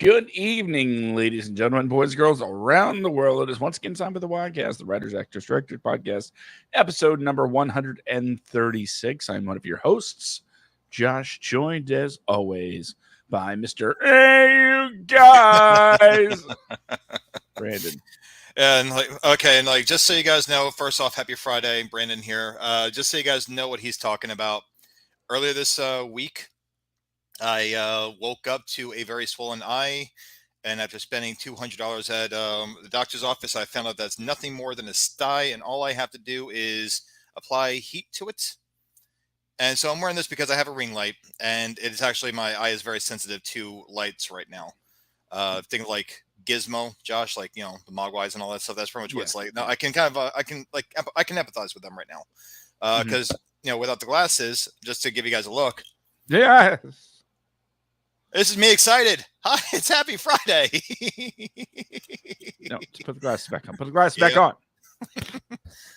Good evening, ladies and gentlemen, boys and girls around the world. It is once again time for the WADcast, the Writers, Actors, Directors Podcast, episode number 136. I'm one of your hosts, Josh, joined as always by Mr. Hey, you guys, Brandon. And just so you guys know, first off, happy Friday, Brandon here. Just so you guys know what he's talking about. Earlier this week, I woke up to a very swollen eye, and after spending $200 at the doctor's office, I found out that's nothing more than a sty, and all I have to do is apply heat to it. And so I'm wearing this because I have a ring light, and it's actually my eye is very sensitive to lights right now. Things like Gizmo, Josh, like the Mogwais and all that stuff. That's pretty much what it's like. Now I can I can empathize with them right now, because without the glasses, just to give you guys a look. Yes. This is me excited. Hi, it's Happy Friday. No, just put the glasses back on. Put the glasses back on.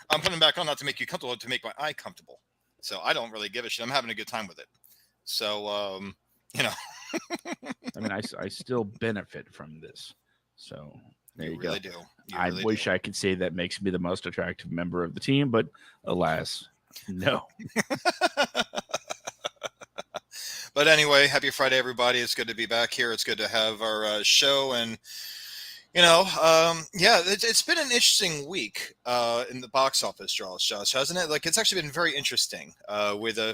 I'm putting them back on not to make you comfortable, to make my eye comfortable. So I don't really give a shit. I'm having a good time with it. So, I mean, I still benefit from this. So there you really go. Do. I wish I could say that makes me the most attractive member of the team, but alas, no. But anyway, happy Friday, everybody. It's good to be back here. It's good to have our show. And, it's been an interesting week in the box office, Josh, hasn't it? Like, it's actually been very interesting with a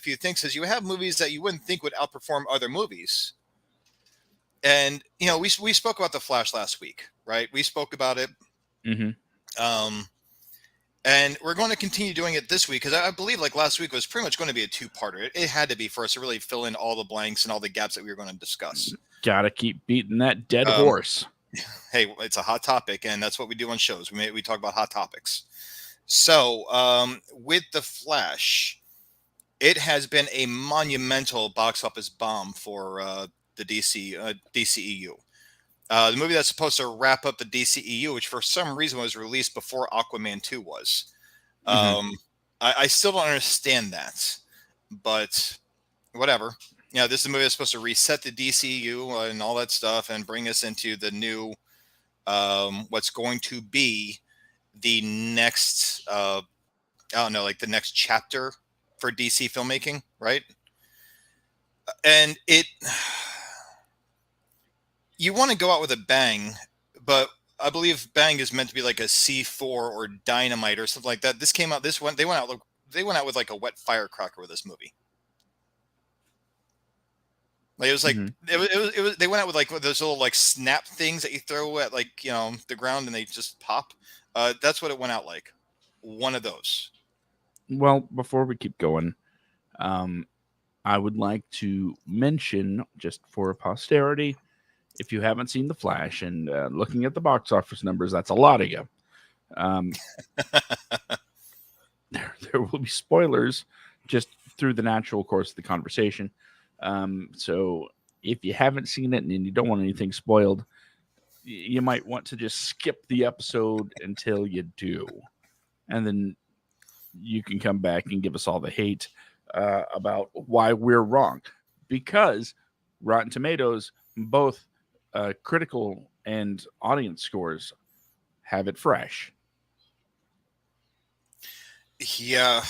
few things, because you have movies that you wouldn't think would outperform other movies. And, we spoke about The Flash last week, right? We spoke about it. Mm-hmm. And we're going to continue doing it this week, because I believe like last week was pretty much going to be a two-parter. It had to be for us to really fill in all the blanks and all the gaps that we were going to discuss. Gotta keep beating that dead horse. Hey, it's a hot topic, and that's what we do on shows. We talk about hot topics. So with The Flash, it has been a monumental box office bomb for the DCEU. The movie that's supposed to wrap up the DCEU, which for some reason was released before Aquaman 2 was. I still don't understand that, but whatever. This is a movie that's supposed to reset the DCEU and all that stuff and bring us into the new, what's going to be the next, the next chapter for DC filmmaking, right? And you want to go out with a bang, but I believe bang is meant to be like a C4 or dynamite or something like that. They went out with like a wet firecracker with this movie. Like it was like it was they went out with like those little like snap things that you throw at like the ground and they just pop. That's what it went out like. One of those. Well, before we keep going, I would like to mention, just for posterity, if you haven't seen The Flash and looking at the box office numbers, that's a lot of you. There will be spoilers just through the natural course of the conversation. So if you haven't seen it and you don't want anything spoiled, you might want to just skip the episode until you do. And then you can come back and give us all the hate about why we're wrong. Because Rotten Tomatoes, both critical and audience scores, have it fresh. Yeah.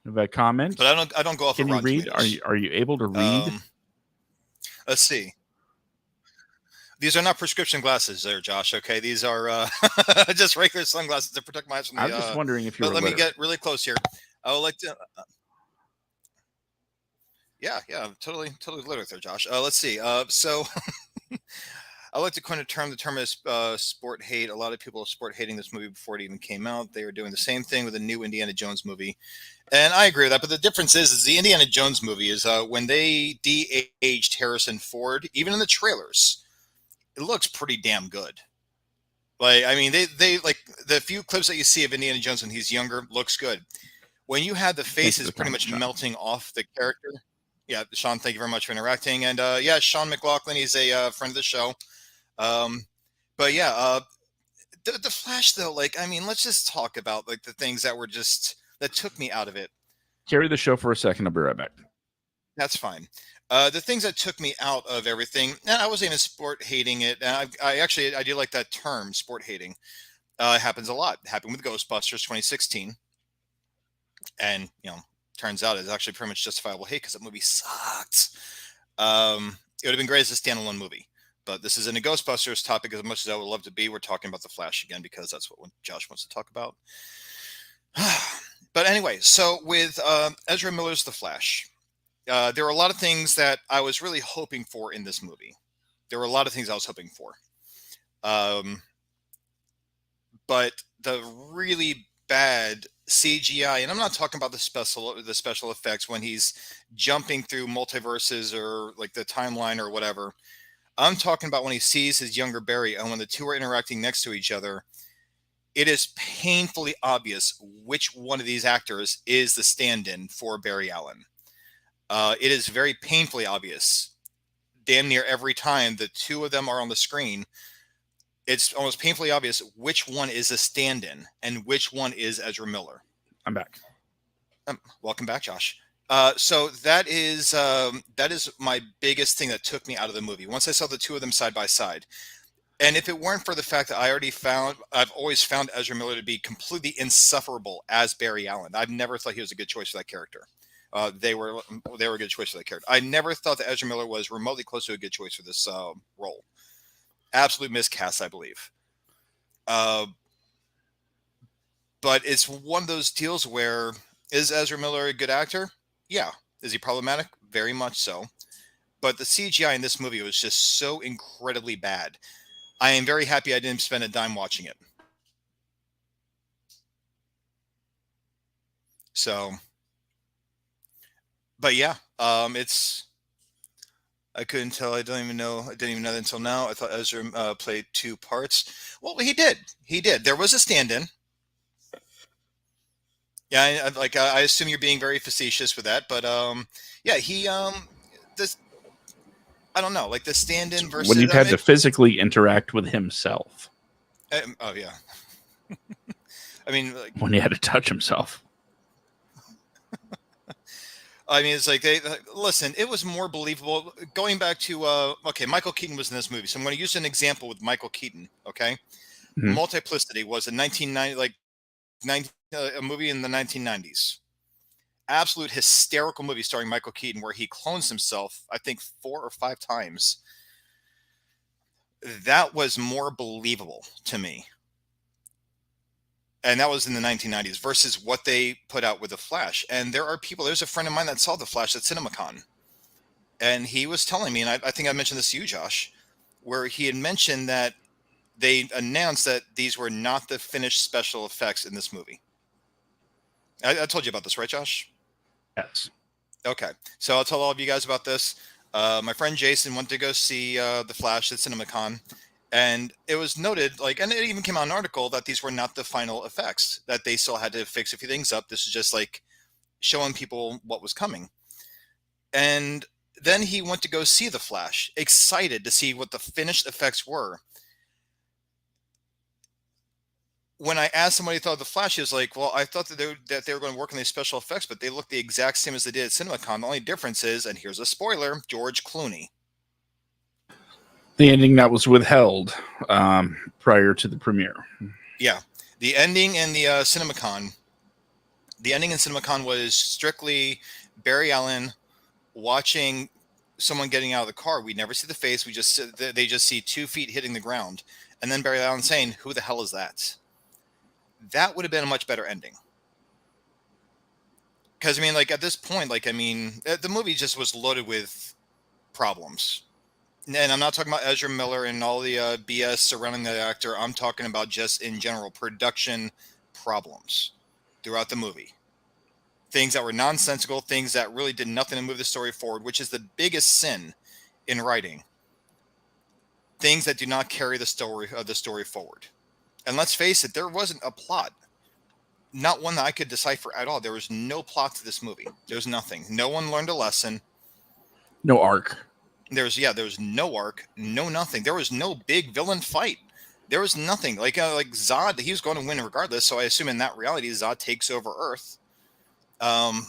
Have a comment? But I don't go off. Can of you Rotten read? Tomatoes. Are you able to read? Let's see. These are not prescription glasses, there, Josh. Okay, these are just regular sunglasses to protect my eyes from the. I'm just wondering if you're. Let me get really close here. I would like to. Yeah, totally literate there, Josh. Let's see. So I like to coin a term. The term is sport hate. A lot of people are sport hating this movie before it even came out. They were doing the same thing with the new Indiana Jones movie, and I agree with that. But the difference is the Indiana Jones movie is when they de-aged Harrison Ford, even in the trailers, it looks pretty damn good. Like, I mean, they like the few clips that you see of Indiana Jones when he's younger looks good. When you have the faces pretty much melting off the character. Yeah, Sean, thank you very much for interacting. And Sean McLaughlin, he's a friend of the show. But yeah, the Flash though, like, I mean, let's just talk about like the things that were just that took me out of it. Carry the show for a second. I'll be right back. That's fine. The things that took me out of everything, and I wasn't even sport hating it. And I do like that term, sport hating. It happens a lot. It happened with Ghostbusters 2016, and turns out it's actually pretty much justifiable hate because that movie sucked. It would have been great as a standalone movie, but this isn't a Ghostbusters topic as much as I would love to be. We're talking about the Flash again because that's what Josh wants to talk about. But anyway, so with Ezra Miller's The Flash. There were a lot of things that I was really hoping for in this movie. There were a lot of things I was hoping for. But the really bad CGI, and I'm not talking about the special effects when he's jumping through multiverses or like the timeline or whatever. I'm talking about when he sees his younger Barry and when the two are interacting next to each other. It is painfully obvious which one of these actors is the stand-in for Barry Allen. It is very painfully obvious. Damn near every time the two of them are on the screen, it's almost painfully obvious which one is a stand-in and which one is Ezra Miller. I'm back. Welcome back, Josh. So that is my biggest thing that took me out of the movie. Once I saw the two of them side by side, and if it weren't for the fact that I've always found Ezra Miller to be completely insufferable as Barry Allen. I've never thought he was a good choice for that character. They were a good choice for that character. I never thought that Ezra Miller was remotely close to a good choice for this role. Absolute miscast, I believe. But it's one of those deals where, is Ezra Miller a good actor? Yeah. Is he problematic? Very much so. But the CGI in this movie was just so incredibly bad. I am very happy I didn't spend a dime watching it. So... But yeah, it's. I couldn't tell. I didn't even know that until now. I thought Ezra played two parts. Well, he did. He did. There was a stand-in. Yeah, I assume you're being very facetious with that, but yeah, he this. I don't know, like the stand-in versus when you've had to physically interact with himself. Oh yeah. I mean, like, when he had to touch himself. I mean, it's like listen. It was more believable going back to okay. Michael Keaton was in this movie, so I'm going to use an example with Michael Keaton. Okay, Multiplicity was a 1990 a movie in the 1990s. Absolute hysterical movie starring Michael Keaton, where he clones himself, I think 4 or 5 times. That was more believable to me. And that was in the 1990s versus what they put out with The Flash. And there's a friend of mine that saw The Flash at CinemaCon. And he was telling me, and I think I mentioned this to you, Josh, where he had mentioned that they announced that these were not the finished special effects in this movie. I told you about this, right, Josh? Yes. Okay. So I'll tell all of you guys about this. My friend Jason went to go see The Flash at CinemaCon. And it was noted, and it even came out an article that these were not the final effects, that they still had to fix a few things up. This is just like showing people what was coming. And then he went to go see The Flash, excited to see what the finished effects were. When I asked him what he thought of The Flash, he was like, well, I thought that they were going to work on these special effects, but they look the exact same as they did at CinemaCon. The only difference is, and here's a spoiler, George Clooney. The ending that was withheld prior to the premiere. Yeah. The ending in the CinemaCon. The ending in CinemaCon was strictly Barry Allen watching someone getting out of the car. We never see the face. They just see 2 feet hitting the ground. And then Barry Allen saying, who the hell is that? That would have been a much better ending. Because, I mean, at this point, the movie just was loaded with problems. And I'm not talking about Ezra Miller and all the BS surrounding the actor. I'm talking about just in general production problems throughout the movie. Things that were nonsensical, things that really did nothing to move the story forward, which is the biggest sin in writing. Things that do not carry the story forward. And let's face it, there wasn't a plot. Not one that I could decipher at all. There was no plot to this movie. There was nothing. No one learned a lesson. No arc. There was no arc, no nothing. There was no big villain fight. There was nothing. Like Zod, he was going to win regardless. So I assume in that reality, Zod takes over Earth. Um,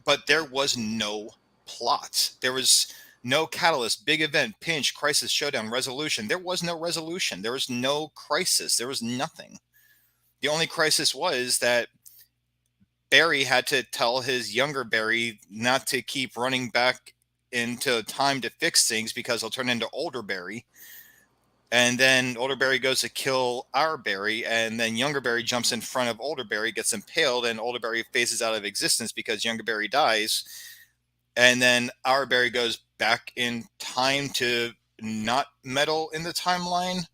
but there was no plot. There was no catalyst, big event, pinch, crisis, showdown, resolution. There was no resolution. There was no crisis. There was nothing. The only crisis was that Barry had to tell his younger Barry not to keep running back into time to fix things because he'll turn into older Barry. And then older Barry goes to kill our Barry, and then younger Barry jumps in front of older Barry, gets impaled, and older Barry phases out of existence because younger Barry dies. And then our Barry goes back in time to not meddle in the timeline,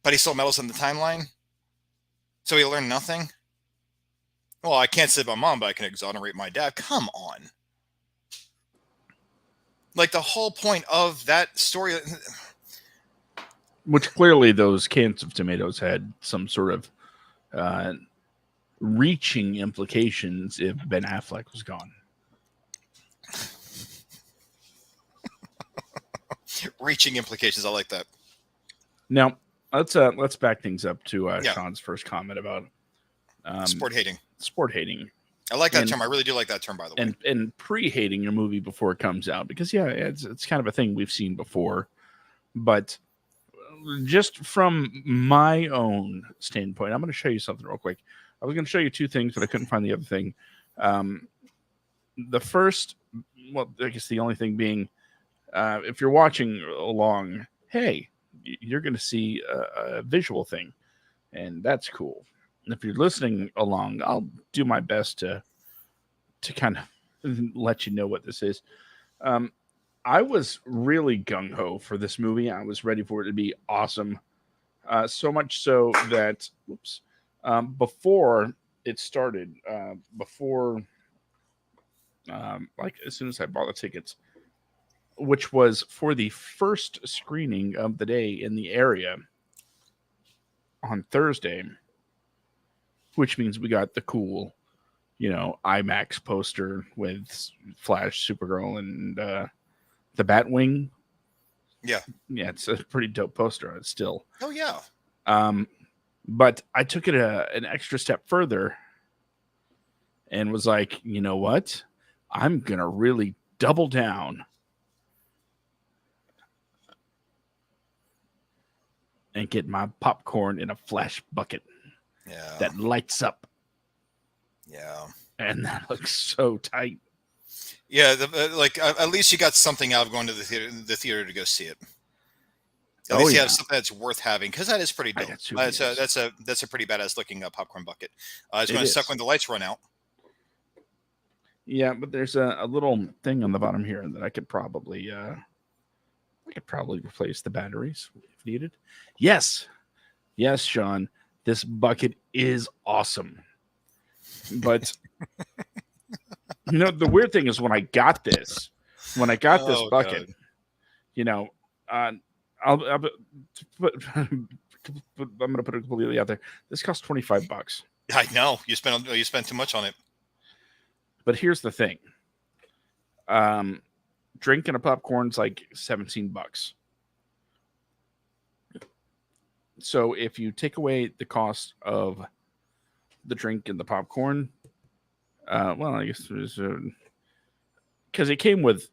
but he still meddles in the timeline. So he learned nothing. Well, I can't save my mom, but I can exonerate my dad. Come on. Like the whole point of that story. Which clearly those cans of tomatoes had some sort of reaching implications if Ben Affleck was gone. Reaching implications. I like that. Now let's back things up to Sean's first comment about sport hating. Sport hating. I like that term. I really do like that term, by the way. And pre-hating a movie before it comes out, because it's kind of a thing we've seen before, but just from my own standpoint, I'm going to show you something real quick. I was going to show you two things, but I couldn't find the other thing. The first, well, I guess the only thing being, if you're watching along, hey, you're going to see a visual thing, and that's cool. And if you're listening along, I'll do my best to kind of let you know what this is. I was really gung-ho for this movie. I was ready for it to be awesome. So much so that, before it started, like as soon as I bought the tickets, which was for the first screening of the day in the area on Thursday, which means we got the cool, IMAX poster with Flash, Supergirl, and the Batwing. Yeah, it's a pretty dope poster on it still. Oh yeah. But I took it an extra step further and was like, you know what? I'm gonna really double down and get my popcorn in a Flash bucket. Yeah. That lights up. Yeah. And that looks so tight. Yeah, at least you got something out of going to the theater to go see it. At least you have something that's worth having, because that is pretty dope. That's a pretty badass looking popcorn bucket. It's going to suck when the lights run out. Yeah, but there's a little thing on the bottom here that I could probably replace the batteries if needed. Yes, Sean, this bucket is awesome. But the weird thing is when I got this bucket, God. I'm going to put it completely out there. This costs $25. I know you spent too much on it. But here's the thing. Drinking a popcorn's like $17. So if you take away the cost of the drink and the popcorn, I guess there's because it came with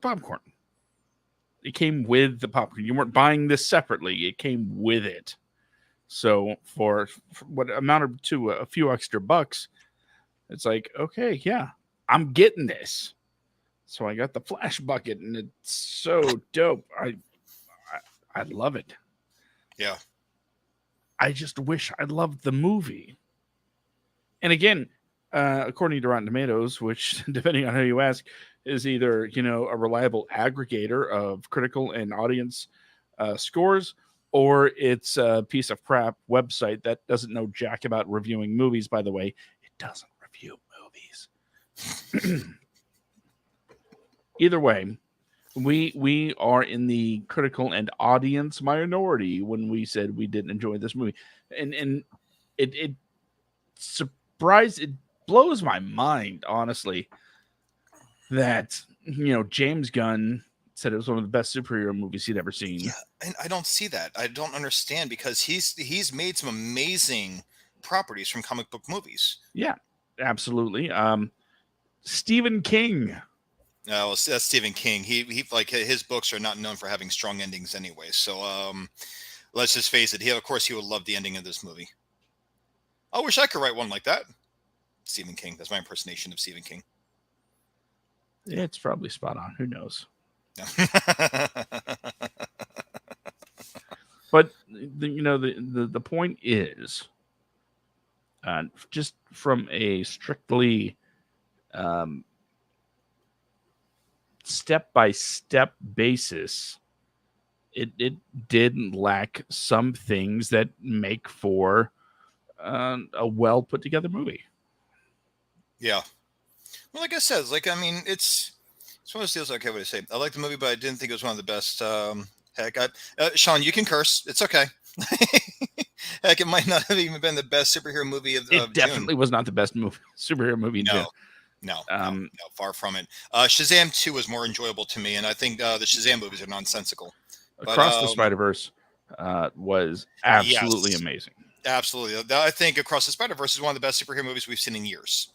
popcorn. It came with the popcorn. You weren't buying this separately. It came with it. So for what amounted to a few extra bucks, it's like, okay, yeah, I'm getting this. So I got the Flash bucket, and it's so dope. I love it. Yeah. I just wish I loved the movie. And again, according to Rotten Tomatoes, which, depending on how you ask, is either, a reliable aggregator of critical and audience scores, or it's a piece of crap website that doesn't know jack about reviewing movies. By the way, it doesn't review movies. Either way, we are in the critical and audience minority when we said we didn't enjoy this movie. And it blows my mind, honestly, that James Gunn said it was one of the best superhero movies he'd ever seen. Yeah, and I don't see that. I don't understand, because he's made some amazing properties from comic book movies. Yeah, absolutely. Stephen King. No, that's Stephen King. He like his books are not known for having strong endings anyway. So let's just face it. He of course he would love the ending of this movie. I wish I could write one like that. Stephen King. That's my impersonation of Stephen King. Yeah, it's probably spot on. Who knows? But the point is, just from a strictly step by step basis, it did lack some things that make for a well put together movie. Yeah. Well, like I said, I mean, it's one of those deals. Okay, what do I say? I like the movie, but I didn't think it was one of the best. Heck, Sean, you can curse. It's okay. Heck, it might not have even been the best superhero movie of It definitely June. was not the best superhero movie in June. No, far from it. Shazam 2 was more enjoyable to me, and I think the Shazam movies are nonsensical. Across the Spider-Verse was absolutely amazing. Absolutely. I think Across the Spider-Verse is one of the best superhero movies we've seen in years.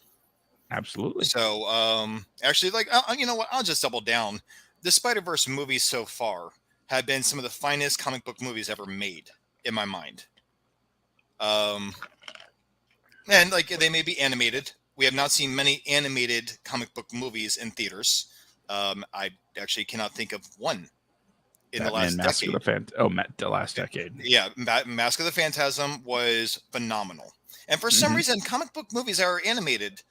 Absolutely. So, actually, you know what? I'll just double down. The Spider-Verse movies so far have been some of the finest comic book movies ever made, in my mind. And they may be animated. We have not seen many animated comic book movies in theaters. I actually cannot think of one in the last decade. The last decade. Yeah, Mask of the Phantasm was phenomenal. And for some reason, comic book movies that are animated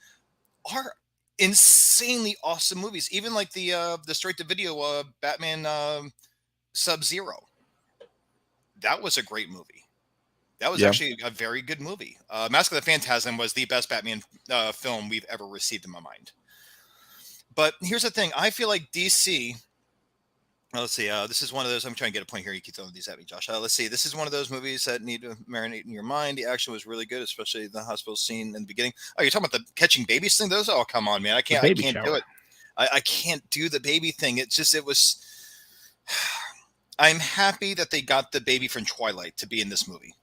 are insanely awesome movies. Even like the straight to video Batman Sub-Zero. That was a great movie. That was actually a very good movie. Mask of the Phantasm was the best Batman film we've ever received in my mind. But here's the thing. I feel like DC... Let's see. This is one of those. I'm trying to get a point here. You keep throwing these at me, Josh. Let's see. This is one of those movies that need to marinate in your mind. The action was really good, especially the hospital scene in the beginning. Oh, you're talking about the catching babies thing? Those? Oh, come on, man. I can't do it. I can't do the baby thing. It was. I'm happy that they got the baby from Twilight to be in this movie.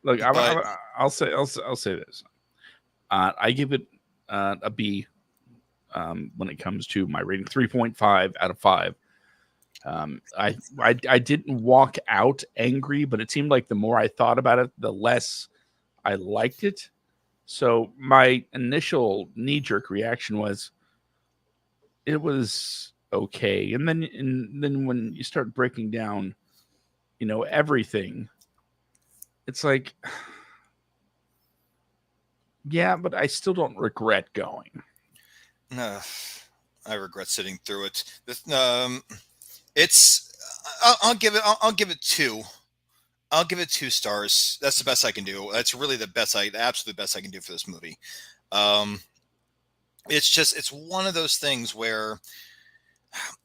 Look, I'll say this. I give it a B. When it comes to my rating, 3.5 out of 5. I didn't walk out angry, but it seemed like the more I thought about it, the less I liked it. So my initial knee-jerk reaction was, it was okay, and then when you start breaking down, everything, it's like, yeah, but I still don't regret going. No, I regret sitting through it. I'll give it 2. I'll give it 2 stars. That's the best I can do. That's really the absolute best I can do for this movie. It's one of those things where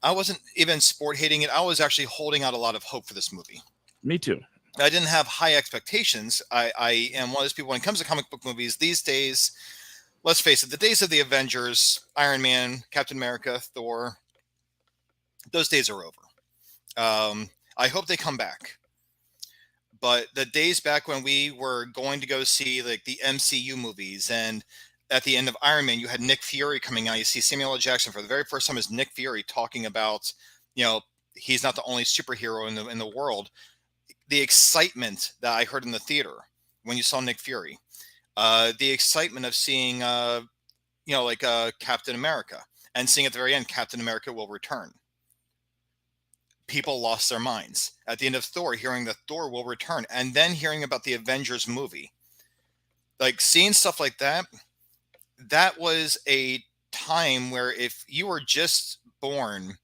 I wasn't even sport hating it. I was actually holding out a lot of hope for this movie. Me too. I didn't have high expectations. I am one of those people when it comes to comic book movies these days. Let's face it, the days of the Avengers, Iron Man, Captain America, Thor, those days are over. I hope they come back. But the days back when we were going to go see like the MCU movies, and at the end of Iron Man, you had Nick Fury coming out. You see Samuel L. Jackson for the very first time as Nick Fury talking about, he's not the only superhero in the world. The excitement that I heard in the theater when you saw Nick Fury. The excitement of seeing, Captain America, and seeing at the very end, Captain America will return. People lost their minds. At the end of Thor, hearing that Thor will return, and then hearing about the Avengers movie. Like, seeing stuff like that, that was a time where if you were just born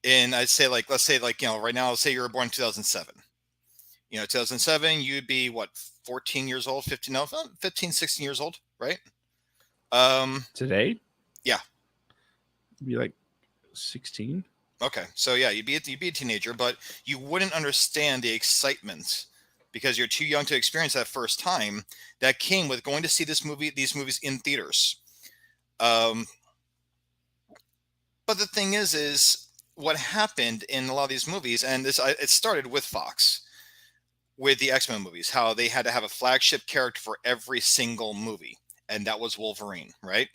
in, I'd say, right now, let's say you were born in 2007. 2007, you'd be, 14 years old, 15, 16 years old, right? Today? Yeah. Be like 16. Okay. So, yeah, you'd be a teenager, but you wouldn't understand the excitement because you're too young to experience that first time that came with going to see these movies in theaters. But the thing is what happened in a lot of these movies, and it started with Fox, with the X-Men movies, how they had to have a flagship character for every single movie, and that was Wolverine, right?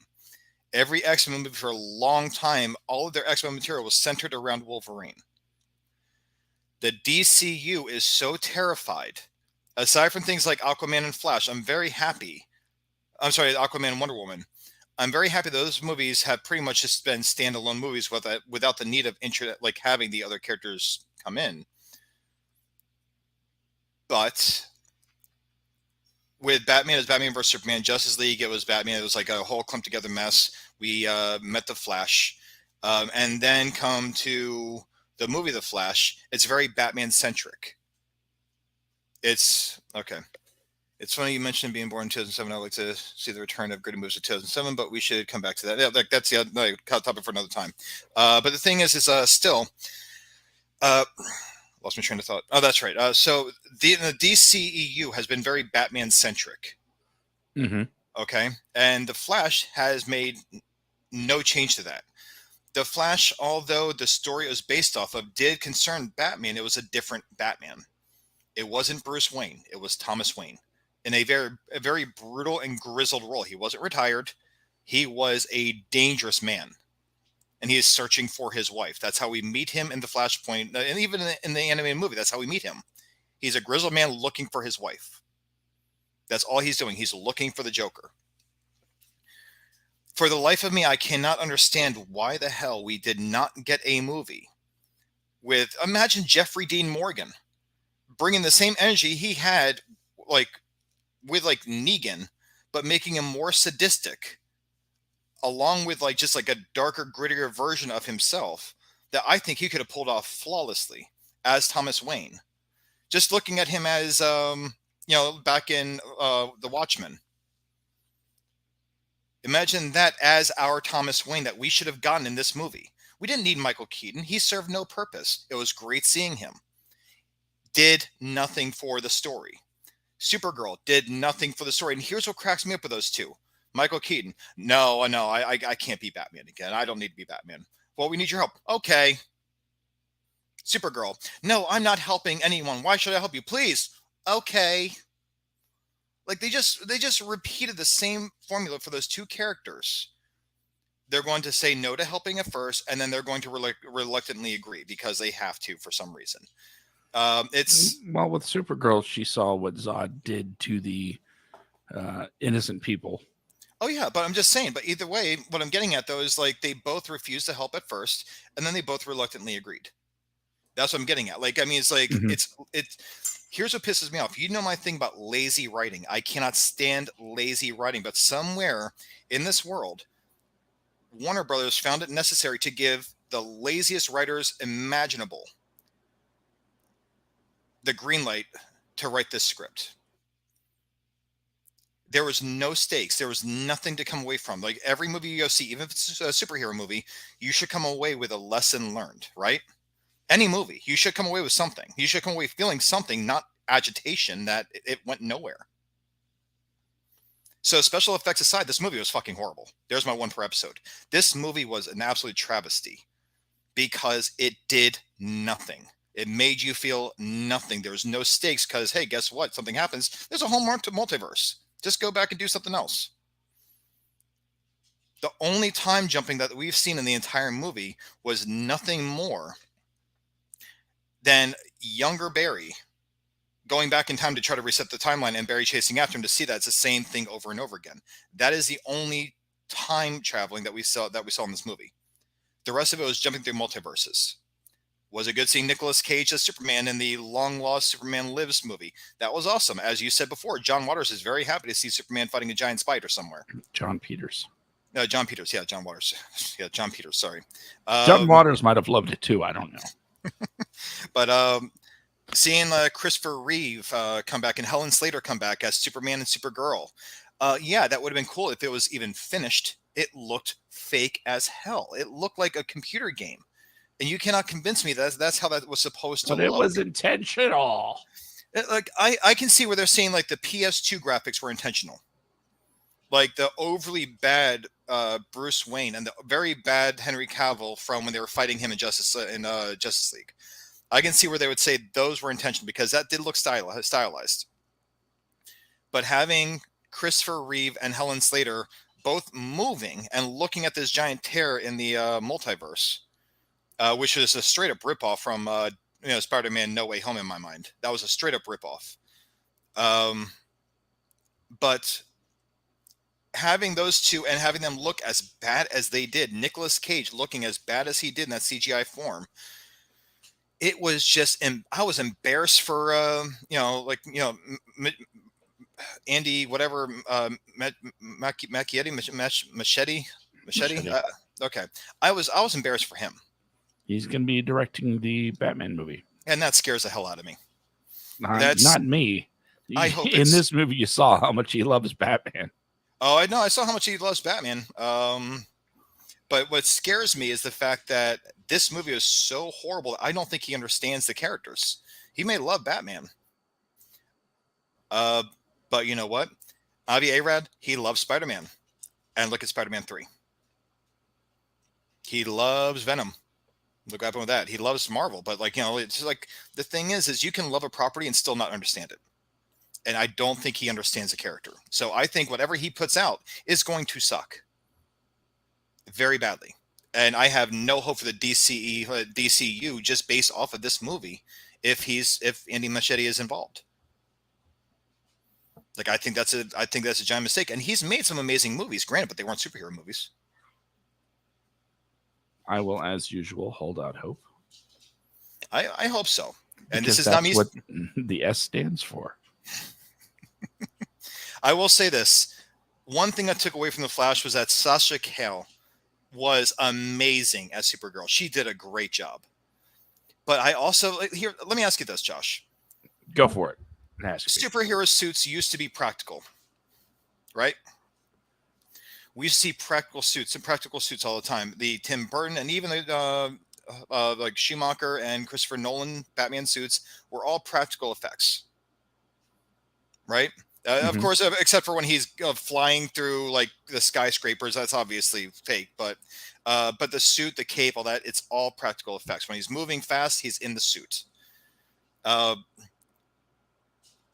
Every X-Men movie for a long time, all of their X-Men material was centered around Wolverine. The DCU is so terrified. Aside from things like Aquaman and Flash, I'm very happy. I'm sorry, Aquaman and Wonder Woman. I'm very happy those movies have pretty much just been standalone movies without the need of like having the other characters come in. But with Batman, it was Batman vs Superman. Justice League, it was Batman. It was like a whole clumped together mess. We met the Flash, and then come to the movie The Flash. It's very Batman centric. It's okay. It's funny you mentioned being born in 2007. I'd like to see the return of gritty moves of 2007, but we should come back to that. Yeah, that's the other topic for another time. But the thing is still, lost my train of thought. Oh, that's right. So the DCEU has been very Batman centric. Mm-hmm. Okay, and the Flash has made no change to that. The Flash, although the story it was based off of did concern Batman, it was a different Batman. It wasn't Bruce Wayne. It was Thomas Wayne. In a very brutal and grizzled role. He wasn't retired. He was a dangerous man. And he is searching for his wife. That's how we meet him in the Flashpoint. And even in the animated movie, that's how we meet him. He's a grizzled man looking for his wife. That's all he's doing. He's looking for the Joker. For the life of me, I cannot understand why the hell we did not get a movie with, imagine Jeffrey Dean Morgan bringing the same energy he had with Negan, but making him more sadistic, along with just like a darker, grittier version of himself that I think he could have pulled off flawlessly as Thomas Wayne. Just looking at him as, back in The Watchmen. Imagine that as our Thomas Wayne that we should have gotten in this movie. We didn't need Michael Keaton. He served no purpose. It was great seeing him. Did nothing for the story. Supergirl did nothing for the story. And here's what cracks me up with those two. Michael Keaton. No, I can't be Batman again. I don't need to be Batman. Well, we need your help. Okay. Supergirl. No, I'm not helping anyone. Why should I help you? Please. Okay. Like they just repeated the same formula for those two characters. They're going to say no to helping at first, and then they're going to reluctantly agree because they have to for some reason. It's well, with Supergirl, she saw what Zod did to the innocent people. Oh yeah, but I'm just saying. But either way, what I'm getting at though is they both refused to help at first, and then they both reluctantly agreed. That's what I'm getting at. It's it's. Here's what pisses me off. You know my thing about lazy writing. I cannot stand lazy writing. But somewhere in this world, Warner Brothers found it necessary to give the laziest writers imaginable the green light to write this script. There was no stakes. There was nothing to come away from. Every movie you go see, even if it's a superhero movie, you should come away with a lesson learned, right? Any movie, you should come away with something. You should come away feeling something, not agitation that it went nowhere. So special effects aside, this movie was fucking horrible. There's my one per episode. This movie was an absolute travesty because it did nothing. It made you feel nothing. There was no stakes because, hey, guess what? Something happens. There's a whole multiverse. Just go back and do something else. The only time jumping that we've seen in the entire movie was nothing more than younger Barry going back in time to try to reset the timeline and Barry chasing after him to see that it's the same thing over and over again. That is the only time traveling that we saw in this movie. The rest of it was jumping through multiverses. Was it good seeing Nicolas Cage as Superman in the Long Lost Superman Lives movie? That was awesome. As you said before, John Waters is very happy to see Superman fighting a giant spider somewhere. John Peters. No, John Peters. Yeah, John Waters. Yeah, John Peters. Sorry. John Waters might have loved it too. I don't know. But seeing Christopher Reeve come back and Helen Slater come back as Superman and Supergirl. Yeah, that would have been cool if it was even finished. It looked fake as hell. It looked like a computer game. And you cannot convince me that that's how that was supposed to look. But it was intentional. I can see where they're saying the PS2 graphics were intentional. The overly bad Bruce Wayne and the very bad Henry Cavill from when they were fighting him in Justice League. I can see where they would say those were intentional because that did look stylized. But having Christopher Reeve and Helen Slater both moving and looking at this giant tear in the multiverse, which is a straight up ripoff from Spider-Man No Way Home in my mind. That was a straight up ripoff. But having those two and having them look as bad as they did, Nicolas Cage looking as bad as he did in that CGI form, it was just, and I was embarrassed for Andy whatever Macchietti Machete. Machete. Okay, I was embarrassed for him, He's going to be directing the Batman movie. and that scares the hell out of me. Not me. I hope in this movie you saw how much he loves Batman. Oh, I know. I saw how much he loves Batman. But what scares me is the fact that this movie is so horrible. I don't think he understands the characters. He may love Batman. But you know what? Avi Arad, he loves Spider-Man. And look at Spider-Man 3. He loves Venom. Look what happened with that. He loves Marvel. But it's just like the thing is you can love a property and still not understand it. And I don't think he understands the character. So I think whatever he puts out is going to suck very badly. And I have no hope for the DCU just based off of this movie if Andy Machete is involved. Like I think that's a giant mistake. And he's made some amazing movies, granted, but they weren't superhero movies. I will, as usual, hold out hope. I hope so. And because this is not me. What the S stands for. I will say this. One thing I took away from The Flash was that Sasha Calle was amazing as Supergirl. She did a great job. But I also, here, let me ask you this, Josh. Go for it. Superhero suits used to be practical, right? We used to see practical suits all the time. The Tim Burton and even the like Schumacher and Christopher Nolan Batman suits were all practical effects, right? Of course, except for when he's flying through like the skyscrapers, that's obviously fake. But the suit, the cape, all that, it's all practical effects. When he's moving fast, he's in the suit.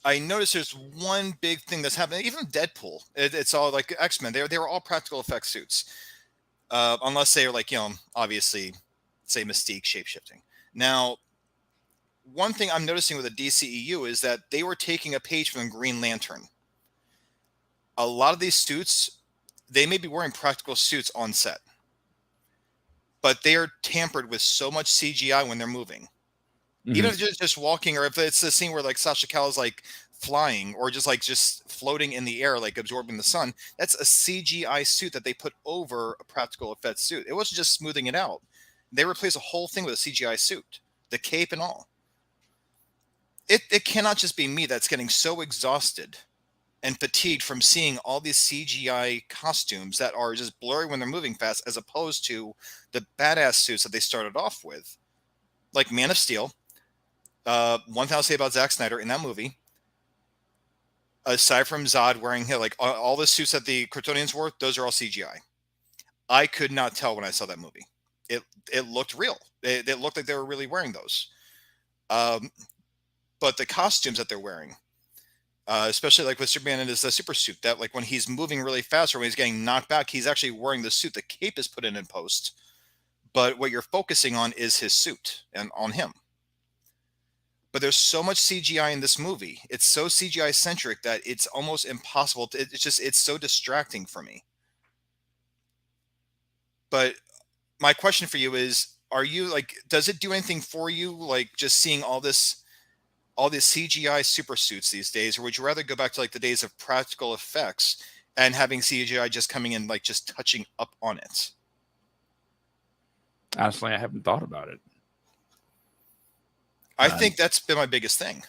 I noticed there's one big thing that's happening. Even Deadpool, it's all like X-Men. They were all practical effects suits, unless they are like obviously, say Mystique shapeshifting. Now, one thing I'm noticing with the DCEU is that they were taking a page from Green Lantern. A lot of these suits, they may be wearing practical suits on set, but they are tampered with so much CGI when they're moving. Even if it's just walking, or if it's the scene where like Sasha Calle is like flying or just floating in the air, like absorbing the sun, that's a CGI suit that they put over a practical effects suit. It wasn't just smoothing it out. They replaced the whole thing with a CGI suit, the cape and all. It cannot just be me that's getting so exhausted and fatigued from seeing all these CGI costumes that are just blurry when they're moving fast, as opposed to the badass suits that they started off with, like Man of Steel. One thing I'll say about Zack Snyder in that movie, aside from Zod wearing like all the suits that the Kryptonians wore, those are all CGI. I could not tell when I saw that movie. It looked real. It looked like they were really wearing those. But the costumes that they're wearing, especially like with Superman and his super suit, that like when he's moving really fast or when he's getting knocked back, he's actually wearing the suit. The cape is put in post, but what you're focusing on is his suit and on him. But there's so much CGI in this movie. It's so CGI centric that it's almost impossible. It's so distracting for me. But my question for you is, are you like, does it do anything for you? Like just seeing all these CGI super suits these days, or would you rather go back to like the days of practical effects and having CGI just coming in, like just touching up on it? Honestly, I haven't thought about it. I think that's been my biggest thing.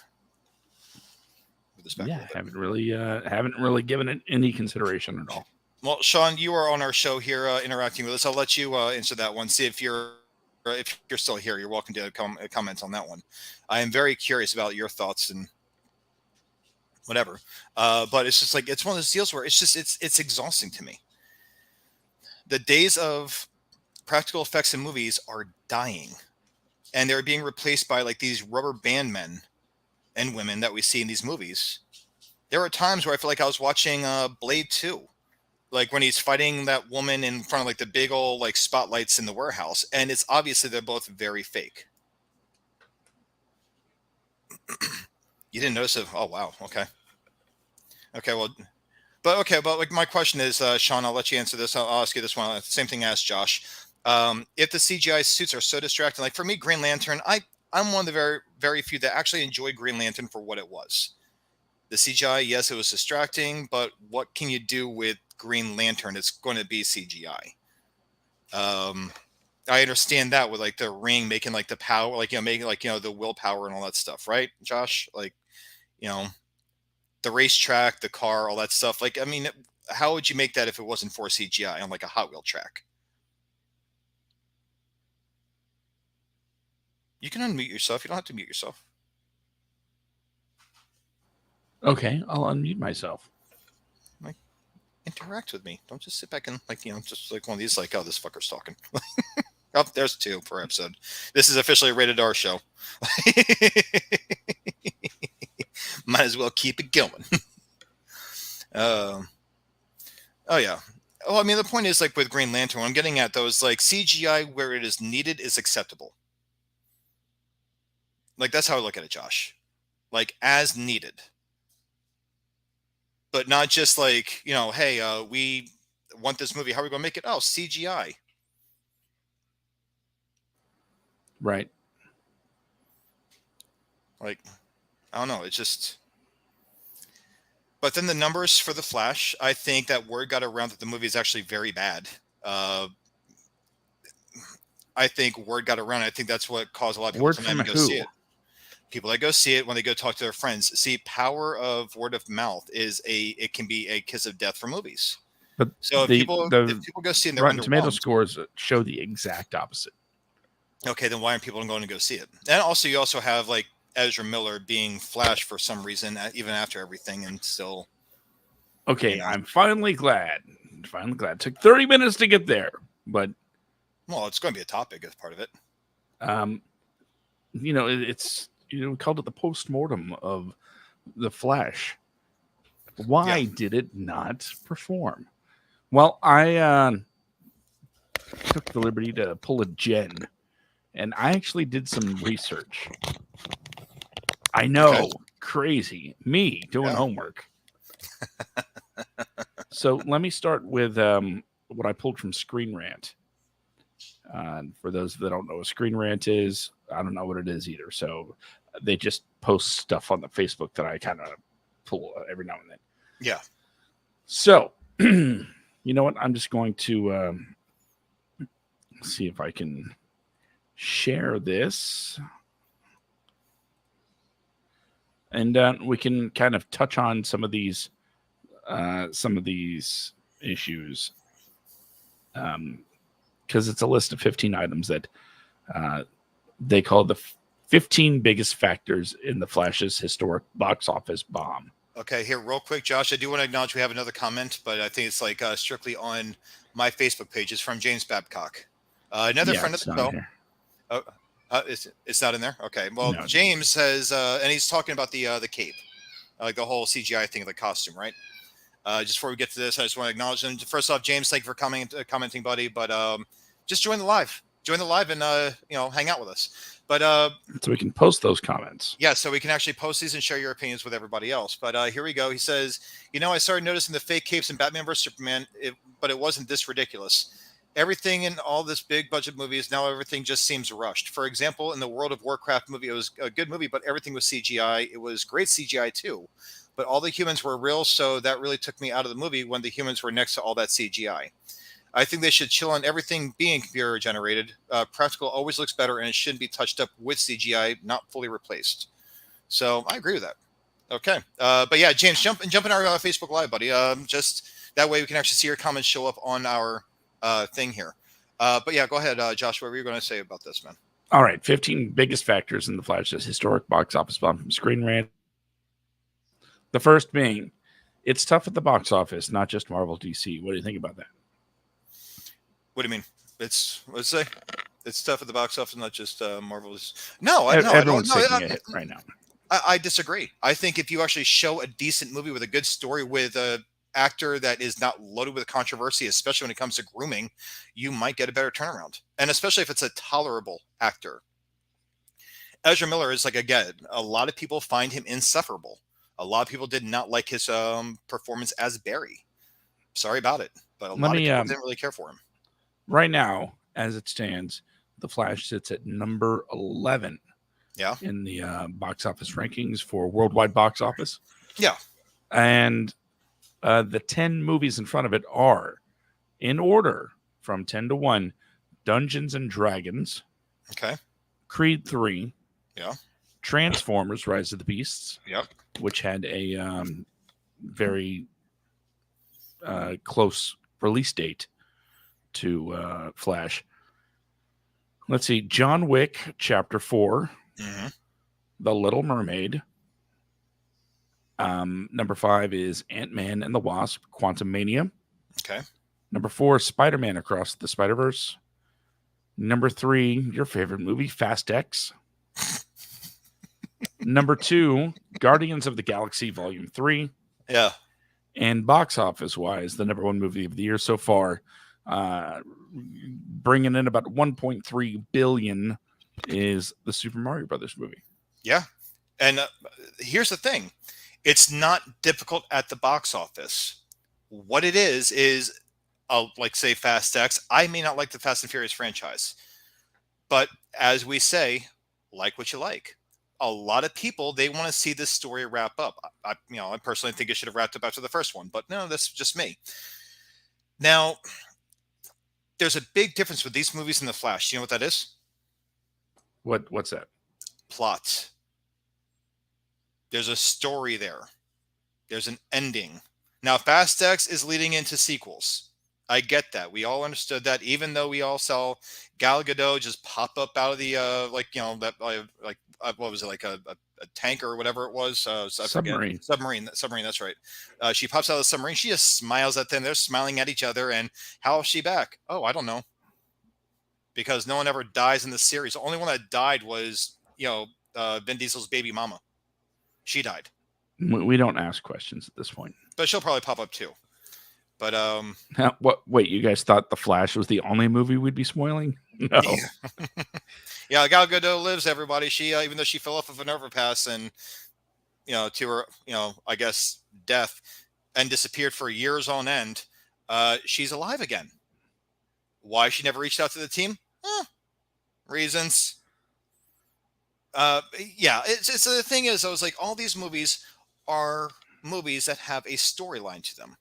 Yeah, haven't really given it any consideration at all. Well, Sean, you are on our show here interacting with us. I'll let you answer that one. See if you're still here. You're welcome to comment on that one. I am very curious about your thoughts and whatever. But it's just like, it's one of those deals where it's exhausting to me. The days of practical effects in movies are dying. and they're being replaced by like these rubber band men and women that we see in these movies. There are times where I feel like I was watching Blade 2, like when he's fighting that woman in front of like the big old like spotlights in the warehouse, and it's obviously they're both very fake. You didn't notice it? Oh wow. Okay. Okay. Well, but like my question is, Sean, I'll let you answer this. I'll ask you this one. Same thing as Josh. If the CGI suits are so distracting, like for me, Green Lantern, I'm one of the very few that actually enjoyed Green Lantern for what it was. The CGI, yes, it was distracting, but what can you do with Green Lantern? It's going to be CGI. I understand that with like the ring making like the power, like making like the willpower and all that stuff, right, Josh? Like you know the racetrack, the car, all that stuff. Like I mean, how would you make that if it wasn't for CGI on like a Hot Wheel track? You can unmute yourself. You don't have to mute yourself. Okay, I'll unmute myself. Like, interact with me. Don't just sit back and like just like one of these like, oh, this fucker's talking. Oh, there's 2 per episode. This is officially a rated R show. Might as well keep it going. Oh yeah. Oh, I mean, the point is like with Green Lantern, what I'm getting at though is like CGI where it is needed is acceptable. Like that's how I look at it, Josh. Like as needed, but not just like hey, we want this movie. How are we going to make it? Oh, CGI. Right. Like I don't know. It's just. But then the numbers for the Flash, I think that word got around that the movie is actually very bad. I think word got around. I think that's what caused a lot of people Word to from not go who? see it. People that go see it when they go talk to their friends. See, power of word of mouth it can be a kiss of death for movies. But So if people go see it and they're Rotten Tomato underwhelmed, scores show the exact opposite. okay, then why aren't people going to go see it? And also, you also have like Ezra Miller being Flash for some reason, even after everything, and still. Okay, I'm finally glad. It took 30 minutes to get there, but well, it's going to be a topic as part of it. It's we called it the post-mortem of the Flash. Why did it not perform? Well, I took the liberty to pull a Jen, and I actually did some research. I know, crazy. Me doing homework. So let me start with what I pulled from Screen Rant. For those that don't know what Screen Rant is, I don't know what it is either. So they just post stuff on the Facebook that I kind of pull every now and then. Yeah. So, you know what? I'm just going to see if I can share this. And we can kind of touch on some of these issues. Because it's a list of 15 items that they call the 15 biggest factors in the Flash's historic box office bomb. Okay, here real quick, Josh. I do want to acknowledge we have another comment, but I think it's like strictly on my Facebook page. It's from James Babcock, another friend of the show. It's not in there. Okay, well, no. James says, and he's talking about the cape, like the whole CGI thing of the costume, right? Just before we get to this, I just want to acknowledge them. First off, James, thank you for commenting, buddy. But just join the live. Join the live and hang out with us. But so we can post those comments. Yeah, so we can actually post these and share your opinions with everybody else. But here we go. He says, I started noticing the fake capes in Batman vs Superman, but it wasn't this ridiculous. Everything in all this big budget movies, now everything just seems rushed. For example, in the World of Warcraft movie, it was a good movie, but everything was CGI. It was great CGI too. But all the humans were real, so that really took me out of the movie when the humans were next to all that CGI. I think they should chill on everything being computer generated. Practical always looks better, and it shouldn't be touched up with CGI, not fully replaced. So I agree with that. Okay. But yeah, James, jump in our Facebook Live, buddy. Just that way we can actually see your comments show up on our thing here. But yeah, go ahead, Josh. What were you going to say about this, man? All right. 15 biggest factors in the Flash's historic box office bomb from Screen Rant. The first being, it's tough at the box office, not just Marvel DC. What do you think about that? What do you mean? Let's say. It's tough at the box office, not just Marvel's. No, no, I don't. Everyone's No, taking a hit right now. I disagree. I think if you actually show a decent movie with a good story with a actor that is not loaded with controversy, especially when it comes to grooming, you might get a better turnaround. And especially if it's a tolerable actor. Ezra Miller is like, again, a lot of people find him insufferable. A lot of people did not like his performance as Barry. Sorry about it, but a lot of people didn't really care for him. Right now, as it stands, The Flash sits at number 11. Yeah. In the box office rankings for worldwide box office. Yeah. And the 10 movies in front of it are, in order from 10 to 1, Dungeons and Dragons. Okay. Creed 3. Yeah. Transformers: Rise of the Beasts. Yep. Which had a very close release date to Flash. Let's see. John Wick Chapter 4. Mm-hmm. The Little Mermaid. Number 5 is Ant-Man and the Wasp: Quantumania. Okay. Number 4, Spider-Man Across the Spider-Verse. Number 3, your favorite movie, Fast X. Number 2, Guardians of the Galaxy Volume 3. Yeah. And box office wise, the number 1 movie of the year so far, bringing in about 1.3 billion, is the Super Mario Brothers movie. Yeah. And here's the thing. It's not difficult at the box office. What it is like say Fast X. I may not like the Fast and Furious franchise, but as we say, like what you like. A lot of people, they want to see this story wrap up. I personally think it should have wrapped up after the first one, but no, that's just me. Now, there's a big difference with these movies and The Flash. Do you know what that is? What's that? Plot. There's a story there. There's an ending. Now, Fast X is leading into sequels. I get that. We all understood that, even though we all saw Gal Gadot just pop up out of the what was it, like a tanker or whatever it was? Submarine. Submarine. That's right. She pops out of the submarine. She just smiles at them. They're smiling at each other. And how is she back? Oh, I don't know. Because no one ever dies in the series. The only one that died was, Vin Diesel's baby mama. She died. We don't ask questions at this point. But she'll probably pop up too. But what? Wait, you guys thought The Flash was the only movie we'd be spoiling? No. Yeah, Gal Gadot lives. Everybody. She even though she fell off of an overpass and to her I guess death and disappeared for years on end, she's alive again. Why she never reached out to the team? Reasons. Yeah, it's the thing is, I was like, all these movies are movies that have a storyline to them.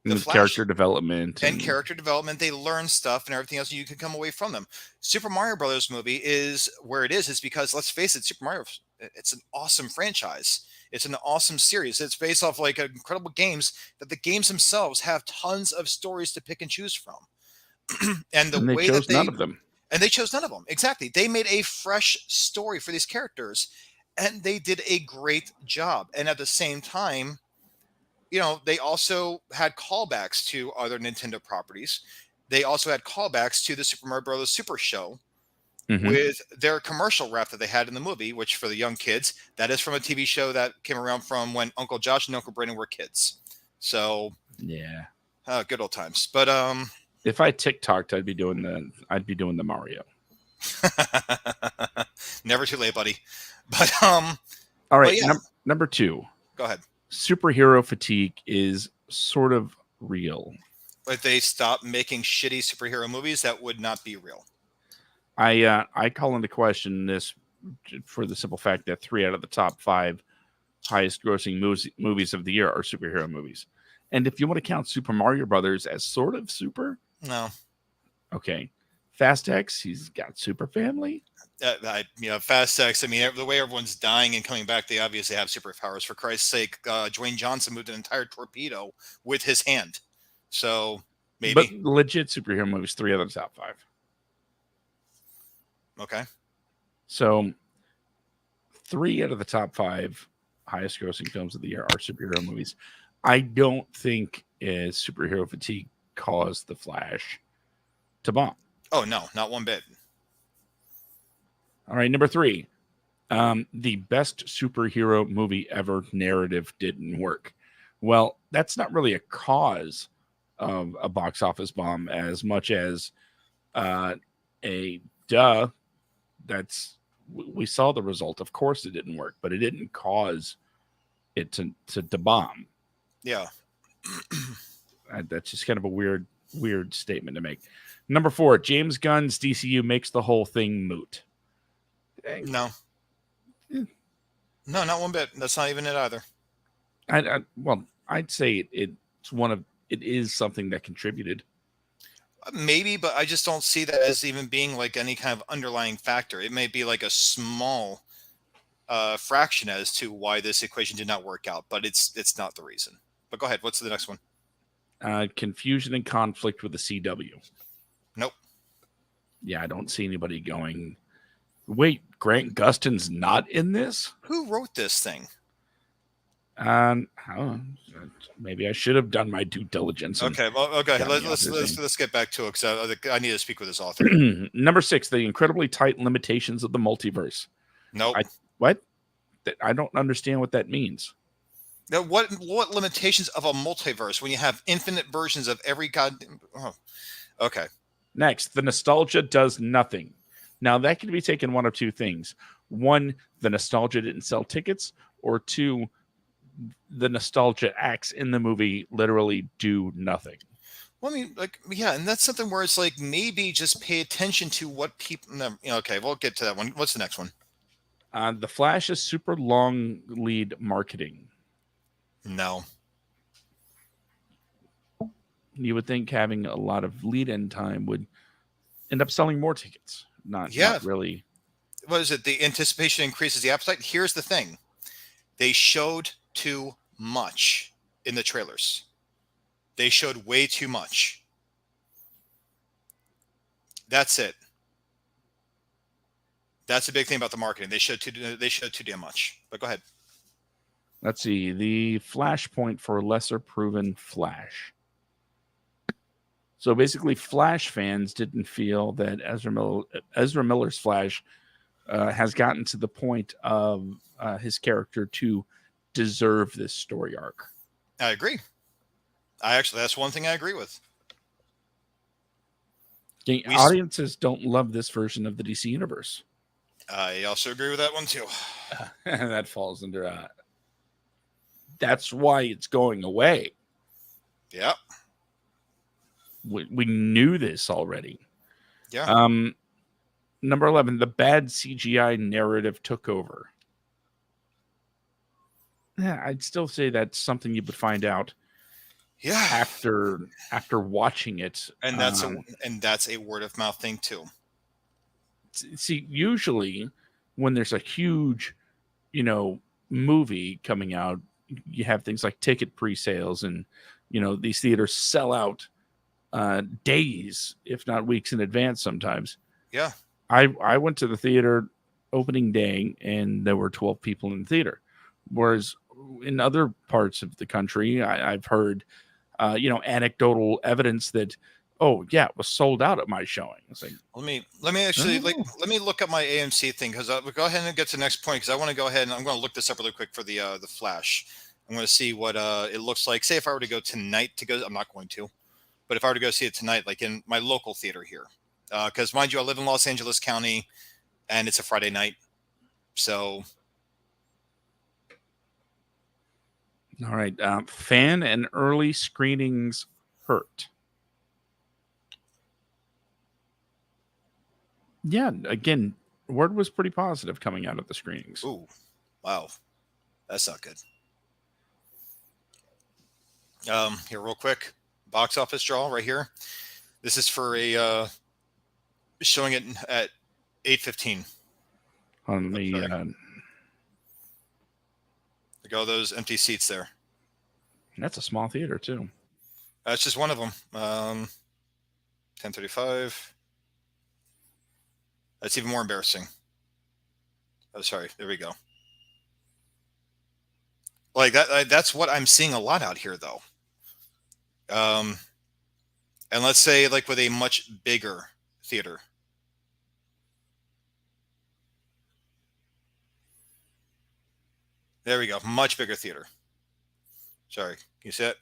The Flash, character development and character development, they learn stuff and everything else, and you can come away from them. Super Mario Brothers movie is where it is because, let's face it, Super Mario, it's an awesome franchise. It's an awesome series. It's based off like incredible games that the games themselves have tons of stories to pick and choose from. And they way chose that none of them. And they chose none of them. Exactly. They made a fresh story for these characters, and they did a great job. And at the same time, they also had callbacks to other Nintendo properties. They also had callbacks to the Super Mario Brothers Super Show with their commercial rap that they had in the movie, which for the young kids, that is from a TV show that came around from when Uncle Josh and Uncle Brandon were kids. So yeah, good old times. But if I TikToked, I'd be doing the Mario. Never too late, buddy. But all right, yeah. Number 2. Go ahead. Superhero fatigue is sort of real. But they stopped making shitty superhero movies, that would not be real. I call into question this for the simple fact that 3 out of the top 5 highest grossing movies of the year are superhero movies. And if you want to count Super Mario Brothers as sort of super, no. Okay. Fast X, he's got super family. Fast X, I mean, the way everyone's dying and coming back, they obviously have superpowers. For Christ's sake, Dwayne Johnson moved an entire torpedo with his hand. So, maybe. But legit superhero movies, 3 out of the top 5. Okay. So, 3 out of the top 5 highest grossing films of the year are superhero movies. I don't think superhero fatigue caused The Flash to bomb. Oh, no, not one bit. All right, number 3. The best superhero movie ever narrative didn't work. Well, that's not really a cause of a box office bomb as much as uh, a duh. That's we saw the result. Of course, it didn't work, but it didn't cause it to bomb. Yeah. That's just kind of a weird statement to make. Number 4, James Gunn's DCU makes the whole thing moot. No. No, not one bit. That's not even it either. Well, I'd say it is something that contributed. Maybe, but I just don't see that as even being like any kind of underlying factor. It may be like a small fraction as to why this equation did not work out, but it's not the reason. But go ahead. What's the next one? Confusion and conflict with the CW. Nope. Yeah, I don't see anybody going, wait, Grant Gustin's not in this? Who wrote this thing? I don't know. Maybe I should have done my due diligence. Okay, well, okay. Let's get back to it because I need to speak with this author. Number 6, the incredibly tight limitations of the multiverse. Nope. What? I don't understand what that means. Now, what limitations of a multiverse when you have infinite versions of every goddamn? Oh, okay. Next, the nostalgia does nothing. Now that can be taken one of two things: 1, the nostalgia didn't sell tickets, or 2, the nostalgia acts in the movie literally do nothing. Well, I mean, like, yeah, and that's something where it's like maybe just pay attention to what people. No, okay, we'll get to that one. What's the next one? The Flash is super long lead marketing. No. You would think having a lot of lead-in time would end up selling more tickets. Not really. What is it? The anticipation increases the appetite. Here's the thing: they showed too much in the trailers. They showed way too much. That's it. That's a big thing about the marketing. They showed too damn much. But go ahead. Let's see. The flashpoint for lesser proven Flash. So basically, Flash fans didn't feel that Ezra Miller's Flash has gotten to the point of his character to deserve this story arc. I agree. That's one thing I agree with. Audiences don't love this version of the DC universe. I also agree with that one too. That falls under. That's why it's going away. Yeah. We knew this already. Yeah. Number 11, the bad CGI narrative took over. Yeah, I'd still say that's something you would find out. Yeah. After watching it, and that's a word of mouth thing too. See, usually when there's a huge, movie coming out, you have things like ticket pre-sales, and these theaters sell out days, if not weeks in advance sometimes. Yeah. I went to the theater opening day and there were 12 people in the theater. Whereas in other parts of the country, I've heard, anecdotal evidence that, oh yeah, it was sold out at my showing. It's like, let me actually let me look up my AMC thing, because we'll go ahead and get to the next point, because I want to go ahead and I'm going to look this up really quick for the Flash. I'm going to see what it looks like. Say if I were to go tonight I'm not going to, but if I were to go see it tonight, like in my local theater here, because mind you, I live in Los Angeles County, and it's a Friday night, so. All right, fan and early screenings hurt. Yeah, again, word was pretty positive coming out of the screenings. Ooh, wow, that's not good. Here, real quick, box office draw right here. This is for a showing it at 8:15 on the. Go those empty seats there. That's a small theater too. That's just one of them. 10:35. That's even more embarrassing. Oh, sorry. There we go. Like that. That's what I'm seeing a lot out here, though. And let's say, like, with a much bigger theater. There we go. Much bigger theater. Sorry, can you see it?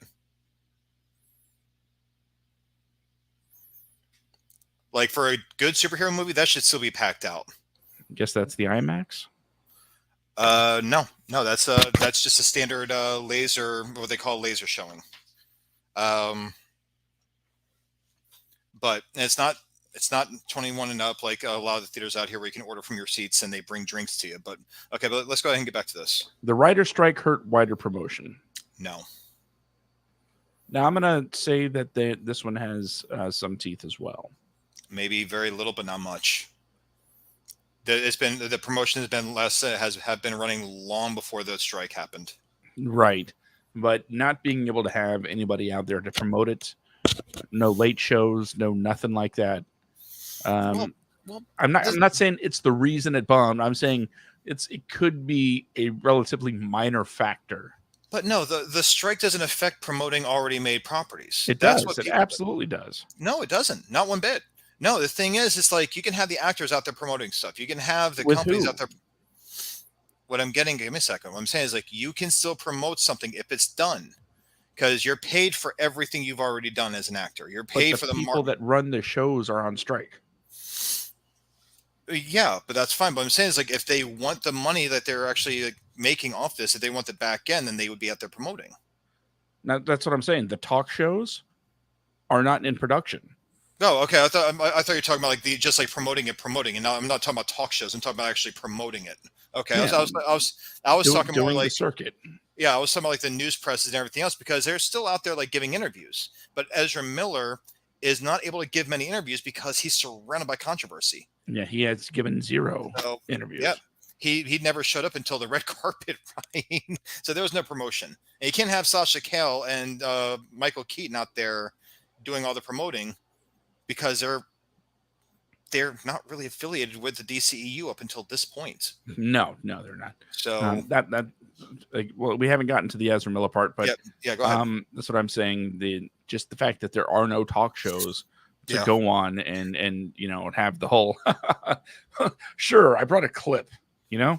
Like for a good superhero movie, that should still be packed out. I guess that's the IMAX. No, that's just a standard laser, what they call laser showing. Um, but it's not 21 and up like a lot of the theaters out here where you can order from your seats and they bring drinks to you. But okay, but let's go ahead and get back to this. The writer strike hurt wider promotion. No, Now I'm gonna say that this one has some teeth as well. maybe very little, but not much. The promotion has been less have been running long before the strike happened. Right. But not being able to have anybody out there to promote it, no late shows, no nothing like that. Well, I'm not saying it's the reason it bombed. I'm saying it could be a relatively minor factor. but no, the strike doesn't affect promoting already made properties. It That's does. what It people. absolutely does. No, it doesn't. Not one bit. No, the thing is, it's like you can have the actors out there promoting stuff. You can have the With companies who? out there. What I'm getting, give me a second. What I'm saying is like you can still promote something if it's done because you're paid for everything you've already done as an actor. You're But paid the for the people that run the shows are on strike. Yeah, but that's fine. But I'm saying is like if they want the money that they're actually like, making off this, if they want the back end, then they would be out there promoting. Now that's what I'm saying. The talk shows are not in production. Oh, okay. I thought you were talking about like the just like promoting, and now I'm not talking about talk shows. I'm talking about actually promoting it. Okay, Yeah. I was talking more doing like the circuit. yeah, I was talking about like the news presses and everything else because they're still out there like giving interviews. But Ezra Miller is not able to give many interviews because he's surrounded by controversy. Yeah, he has given zero So interviews. yeah, he never showed up until the red carpet, right? So there was no promotion. And you can't have Sasha Cale and Michael Keaton out there doing all the promoting because they're not really affiliated with the DCEU up until this point. No, they're not. So That well, we haven't gotten to the Ezra Miller part, but yeah, go ahead. that's what I'm saying. Just the fact that there are no talk shows to go on and have the whole sure, I brought a clip, Yeah.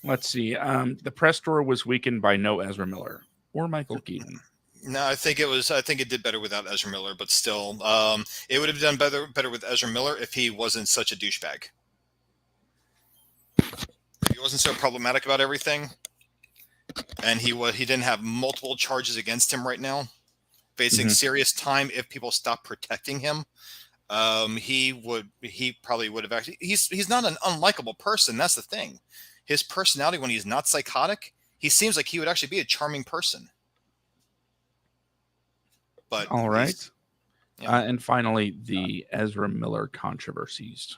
Let's see. The press tour was weakened by no Ezra Miller or Michael Keaton. No, I think it did better without Ezra Miller, but still, it would have done better with Ezra Miller if he wasn't such a douchebag. If he wasn't so problematic about everything, and he didn't have multiple charges against him right now, facing serious time if people stop protecting him. He probably would have actually. He's not an unlikable person. That's the thing. His personality, when he's not psychotic, he seems like he would actually be a charming person. But all right. Yeah. And finally, the Ezra Miller controversies.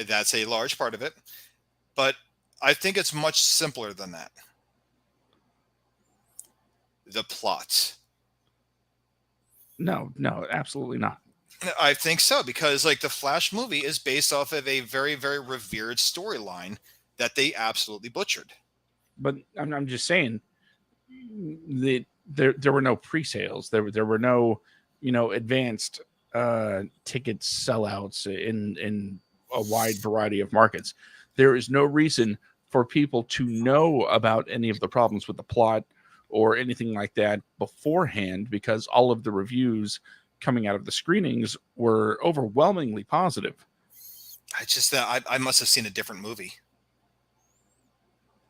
That's a large part of it. But I think it's much simpler than that. The plot. No, absolutely not. I think so, because like the Flash movie is based off of a very, very revered storyline that they absolutely butchered. But I'm just saying there were no pre-sales. There were no advanced ticket sellouts in a wide variety of markets. There is no reason for people to know about any of the problems with the plot or anything like that beforehand, because all of the reviews coming out of the screenings were overwhelmingly positive. I must have seen a different movie.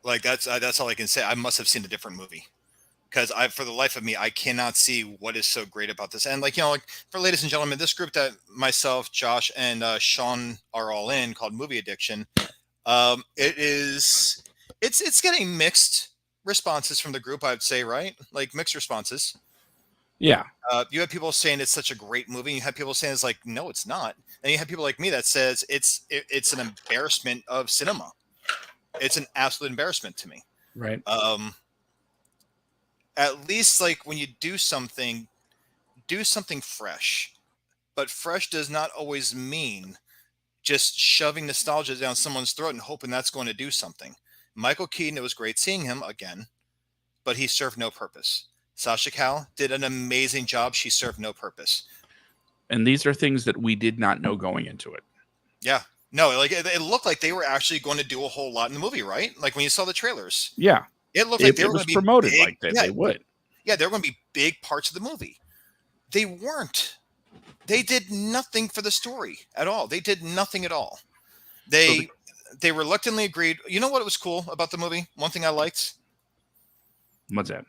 Like that's all I can say. I must have seen a different movie. Because for the life of me, I cannot see what is so great about this. And like for ladies and gentlemen, this group that myself, Josh, and Sean are all in, called Movie Addiction, it's getting mixed responses from the group. I would say, right? Like mixed responses. Yeah. You have people saying it's such a great movie. And you have people saying it's like, no, it's not. And you have people like me that says it's an embarrassment of cinema. It's an absolute embarrassment to me. Right. At least like when you do something fresh. But fresh does not always mean just shoving nostalgia down someone's throat and hoping that's going to do something. Michael Keaton, it was great seeing him again, but he served no purpose. Sasha Cale did an amazing job. She served no purpose. And these are things that we did not know going into it. Yeah. No, like it looked like they were actually going to do a whole lot in the movie, right? Like when you saw the trailers, Yeah, it looked like they it were going was to be promoted big. like that. Yeah, They would. yeah, they were going to be big parts of the movie. They weren't. They did nothing for the story at all. They did nothing at all. So the They reluctantly agreed. You know what was cool about the movie? One thing I liked, what's that?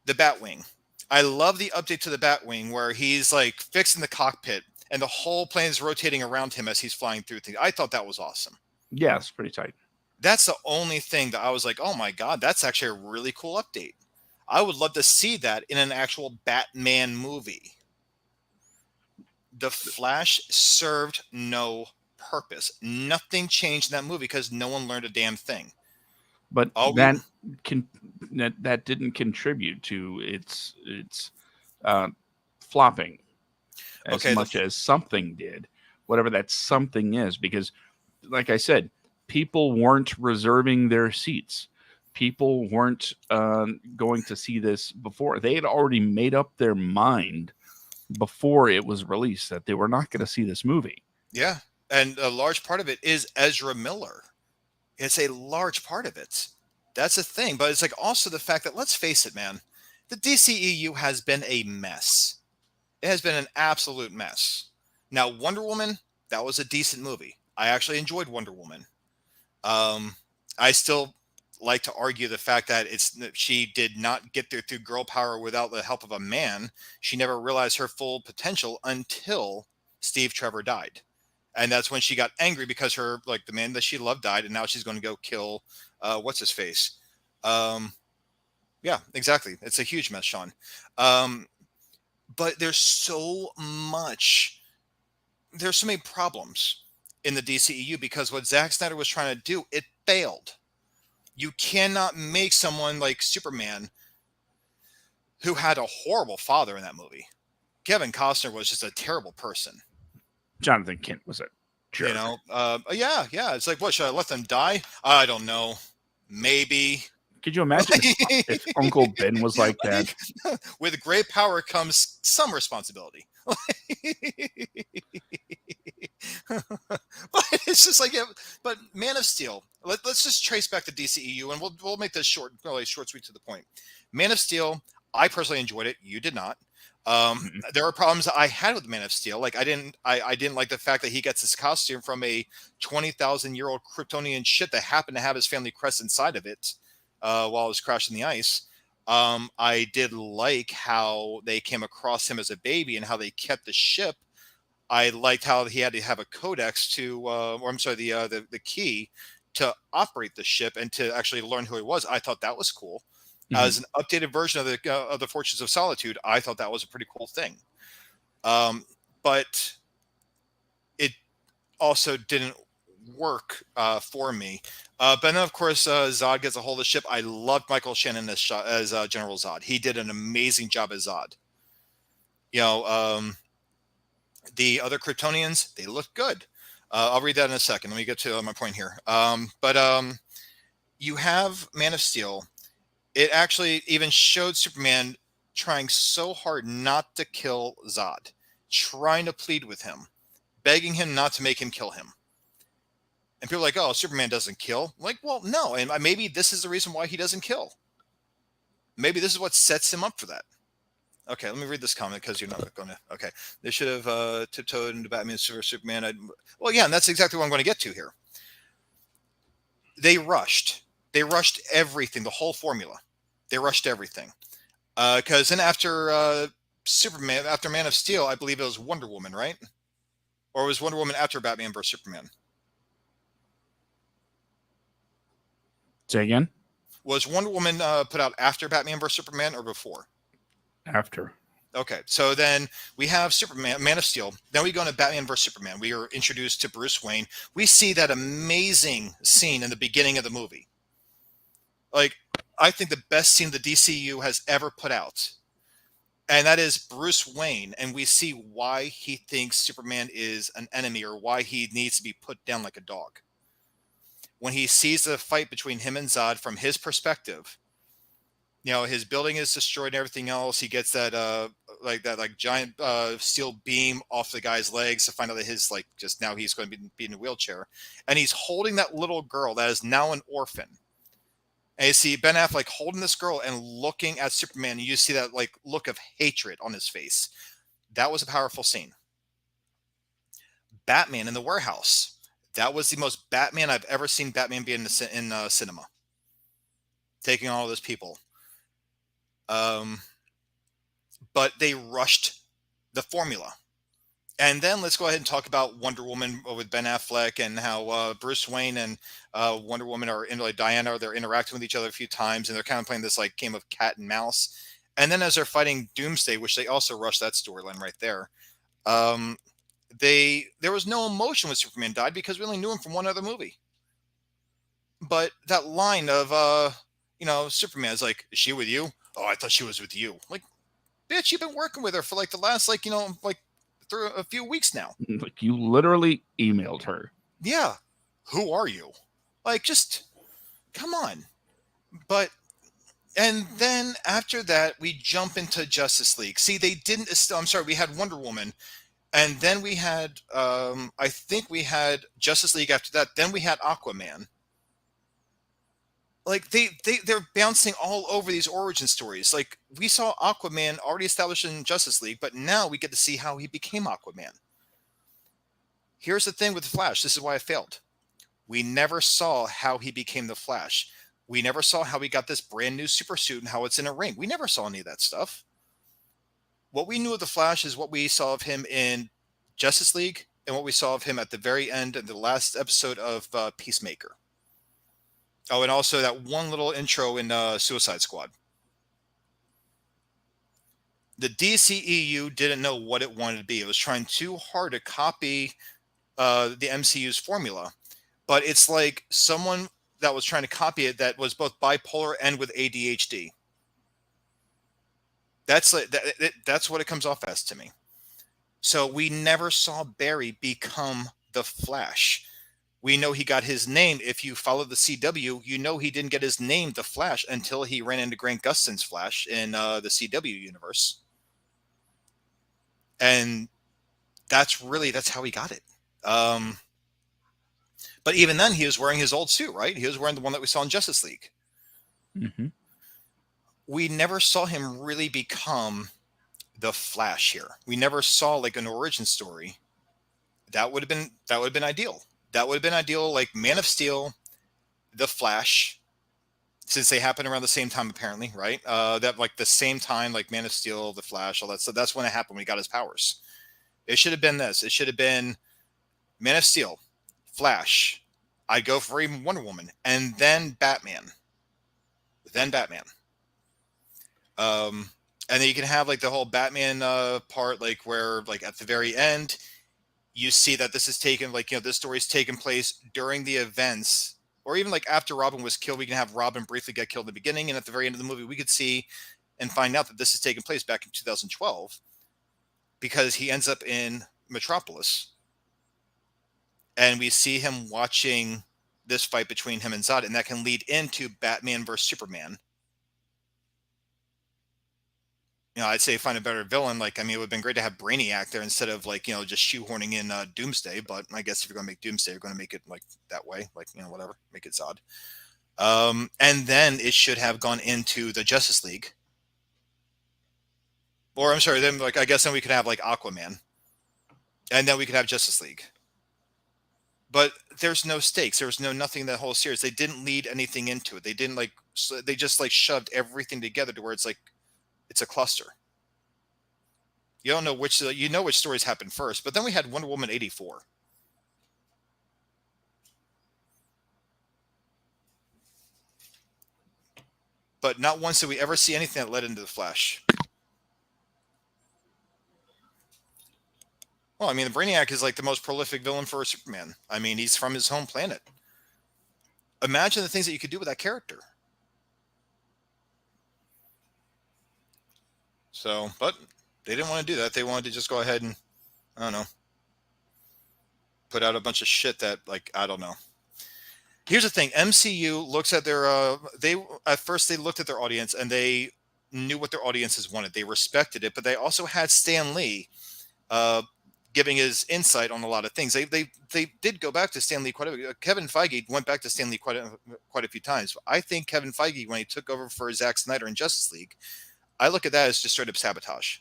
the Batwing. I love the update to the Batwing where he's like fixing the cockpit and the whole plane is rotating around him as he's flying through things. I thought that was awesome. Yeah, it's pretty tight. That's the only thing that I was like, oh my God, that's actually a really cool update. I would love to see that in an actual Batman movie. The Flash served no purpose. Nothing changed in that movie because no one learned a damn thing. But All we, that didn't contribute to its uh, flopping as okay, much as something did, whatever that something is. Because, like I said, people weren't reserving their seats. People weren't going to see this before. They had already made up their mind before it was released that they were not going to see this movie. yeah, and a large part of it is Ezra Miller. It's a large part of it. That's a thing, but it's like also the fact that let's face it, man, the DCEU has been a mess. It has been an absolute mess. Now, Wonder Woman, that was a decent movie. I actually enjoyed Wonder Woman. I still like to argue the fact that she did not get there through girl power without the help of a man. She never realized her full potential until Steve Trevor died. And that's when she got angry because the man that she loved died, and now she's going to go kill what's his face. Yeah, exactly. It's a huge mess, Sean. But there's so many problems in the DCEU because what Zack Snyder was trying to do, it failed. You cannot make someone like Superman, who had a horrible father in that movie. Kevin Costner was just a terrible person. Jonathan Kent was a jerk. You know, yeah. It's like, what, should I let them die? I don't know. Maybe. Could you imagine if Uncle Ben was like that? With great power comes some responsibility. But it's just like, but Man of Steel. Let's just trace back to DCEU, and we'll make this really short, sweet, to the point. Man of Steel. I personally enjoyed it. You did not. There are problems I had with Man of Steel. Like I didn't like the fact that he gets his costume from a 20,000-year-old Kryptonian shit that happened to have his family crest inside of it while it was crashing the ice. I did like how they came across him as a baby and how they kept the ship. I liked how he had to have a codex the key to operate the ship and to actually learn who he was. I thought that was cool. As an updated version of the Fortunes of Solitude, I thought that was a pretty cool thing. But it also didn't work for me. But then, of course, Zod gets a hold of the ship. I loved Michael Shannon as General Zod. He did an amazing job as Zod. You know, the other Kryptonians, they look good. I'll read that in a second. Let me get to my point here. But you have Man of Steel. It actually even showed Superman trying so hard not to kill Zod, trying to plead with him, begging him not to make him kill him. And people are like, oh, Superman doesn't kill. I'm like, well, no. And maybe this is the reason why he doesn't kill. Maybe this is what sets him up for that. Okay, let me read this comment because you're not going to. Okay, they should have tiptoed into Batman vs Superman. Well, yeah, and that's exactly what I'm going to get to here. They rushed. They rushed everything, the whole formula. They rushed everything. Because then after Superman, after Man of Steel, I believe it was Wonder Woman, right? Or was Wonder Woman after Batman vs Superman? Say again? Was Wonder Woman put out after Batman vs Superman or before? After. Okay, so then we have Superman, Man of Steel. Then we go into Batman vs Superman. We are introduced to Bruce Wayne. We see that amazing scene in the beginning of the movie. Like, I think the best scene the DCU has ever put out. And that is Bruce Wayne. And we see why he thinks Superman is an enemy or why he needs to be put down like a dog. When he sees the fight between him and Zod from his perspective, you know, his building is destroyed and everything else. He gets that like giant steel beam off the guy's legs to find out that his like just now he's going to be in a wheelchair, and he's holding that little girl that is now an orphan. And you see Ben Affleck holding this girl and looking at Superman, and you see that like look of hatred on his face. That was a powerful scene. Batman in the warehouse. That was the most Batman I've ever seen Batman be in cinema, taking all of those people. But they rushed the formula. And then let's go ahead and talk about Wonder Woman with Ben Affleck and how Bruce Wayne and Wonder Woman are in like Diana. They're interacting with each other a few times, and they're kind of playing this like game of cat and mouse. And then as they're fighting Doomsday, which they also rushed that storyline right there, there was no emotion when Superman died because we only knew him from one other movie. But that line of Superman's like, "Is she with you? Oh, I thought she was with you." Like, bitch, you've been working with her for like the last through a few weeks now. Like you literally emailed her. Yeah. Who are you? Like, just come on. But and then after that, we jump into Justice League. See, they didn't. I'm sorry. We had Wonder Woman, and then we had. I think we had Justice League after that. Then we had Aquaman. Like they're bouncing all over these origin stories. Like we saw Aquaman already established in Justice League, but now we get to see how he became Aquaman. Here's the thing with the Flash. This is why I failed. We never saw how he became the Flash. We never saw how he got this brand new super suit and how it's in a ring. We never saw any of that stuff. What we knew of the Flash is what we saw of him in Justice League and what we saw of him at the very end of the last episode of Peacemaker. Oh, and also that one little intro in Suicide Squad. The DCEU didn't know what it wanted to be. It was trying too hard to copy the MCU's formula. But it's like someone that was trying to copy it that was both bipolar and with ADHD. That's what it comes off as to me. So we never saw Barry become the Flash. We know he got his name. If you follow the CW, you know he didn't get his name, the Flash, until he ran into Grant Gustin's Flash in the CW universe. And that's how he got it. But even then, he was wearing his old suit, right? He was wearing the one that we saw in Justice League. Mm-hmm. We never saw him really become the Flash here. We never saw like an origin story. That would have been ideal. That would have been ideal, like Man of Steel, The Flash, since they happen around the same time, apparently, right? That like the same time, like Man of Steel, The Flash, all that. So that's when it happened when he got his powers. It should have been this. It should have been Man of Steel, Flash. I'd go for even Wonder Woman, and then Batman. And then you can have like the whole Batman part, like where like at the very end, you see that this is taken, like, this story's taken place during the events, or even like after Robin was killed. We can have Robin briefly get killed in the beginning, and at the very end of the movie, we could see and find out that this is taking place back in 2012 because he ends up in Metropolis. And we see him watching this fight between him and Zod, and that can lead into Batman versus Superman. I'd say find a better villain. Like, I mean, it would have been great to have Brainiac there instead of like, just shoehorning in Doomsday. But I guess if you're going to make Doomsday, you're going to make it like that way, like, whatever, make it Zod. And then it should have gone into the Justice League. Or I'm sorry, then like I guess then we could have like Aquaman, and then we could have Justice League. But there's no stakes. There was nothing in that whole series. They didn't lead anything into it. They didn't they just like shoved everything together to where it's like it's a cluster. You don't know which stories happened first. But then we had Wonder Woman 84. But not once did we ever see anything that led into the Flash. Well, I mean, the Brainiac is like the most prolific villain for Superman. I mean, he's from his home planet. Imagine the things that you could do with that character. So, but they didn't want to do that. They wanted to just go ahead and, I don't know, put out a bunch of shit that, like, I don't know. Here's the thing. MCU looks at their, at first they looked at their audience and they knew what their audiences wanted. They respected it, but they also had Stan Lee uh, giving his insight on a lot of things. They did go back to Stan Lee quite a bit. Kevin Feige went back to Stan Lee quite a few times. I think Kevin Feige, when he took over for Zack Snyder in Justice League, I look at that as just straight up sabotage.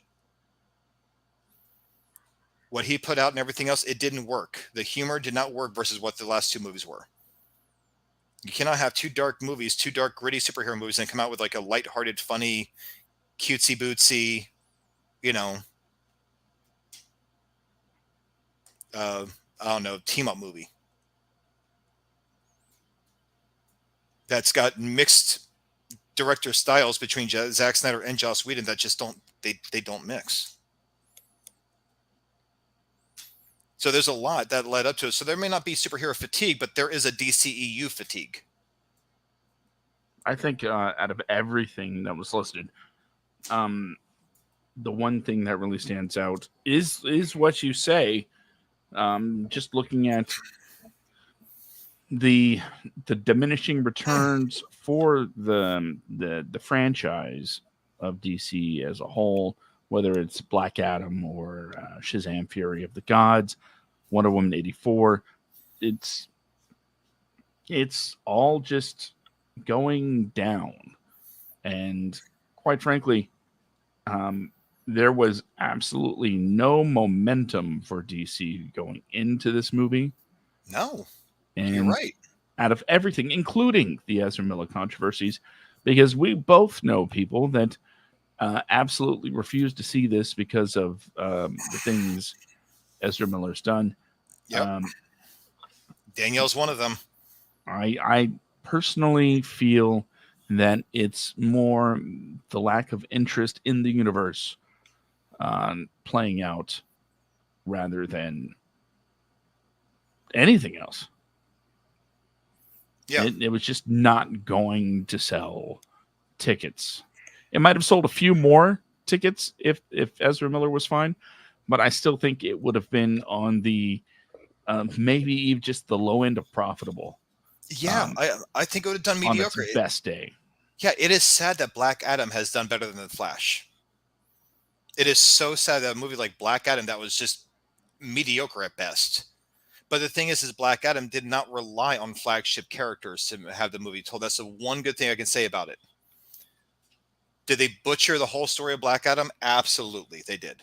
What he put out and everything else, it didn't work. The humor did not work versus what the last two movies were. You cannot have two dark movies, two dark, gritty superhero movies, and come out with like a lighthearted, funny, cutesy bootsy, you know, I don't know, team up movie that's got mixed director styles between Zack Snyder and Joss Whedon that just they don't mix. So there's a lot that led up to it. So there may not be superhero fatigue, but there is a DCEU fatigue. I think out of everything that was listed, the one thing that really stands out is what you say. Just looking at the diminishing returns for the franchise of DC as a whole, whether it's Black Adam or Shazam: Fury of the Gods, Wonder Woman 84, it's all just going down. And quite frankly, there was absolutely no momentum for DC going into this movie. No, and you're right. Out of everything, including the Ezra Miller controversies, because we both know people that absolutely refuse to see this because of the things Ezra Miller's done. Yep. Danielle's one of them. I personally feel that it's more the lack of interest in the universe playing out rather than anything else. Yeah. It was just not going to sell tickets. It might have sold a few more tickets if Ezra Miller was fine, but I still think it would have been on the maybe even just the low end of profitable. Yeah, I think it would have done mediocre. On its best day. Yeah, it is sad that Black Adam has done better than The Flash. It is so sad that a movie like Black Adam that was just mediocre at best. But the thing is Black Adam did not rely on flagship characters to have the movie told. That's the one good thing I can say about it. Did they butcher the whole story of Black Adam? Absolutely, they did.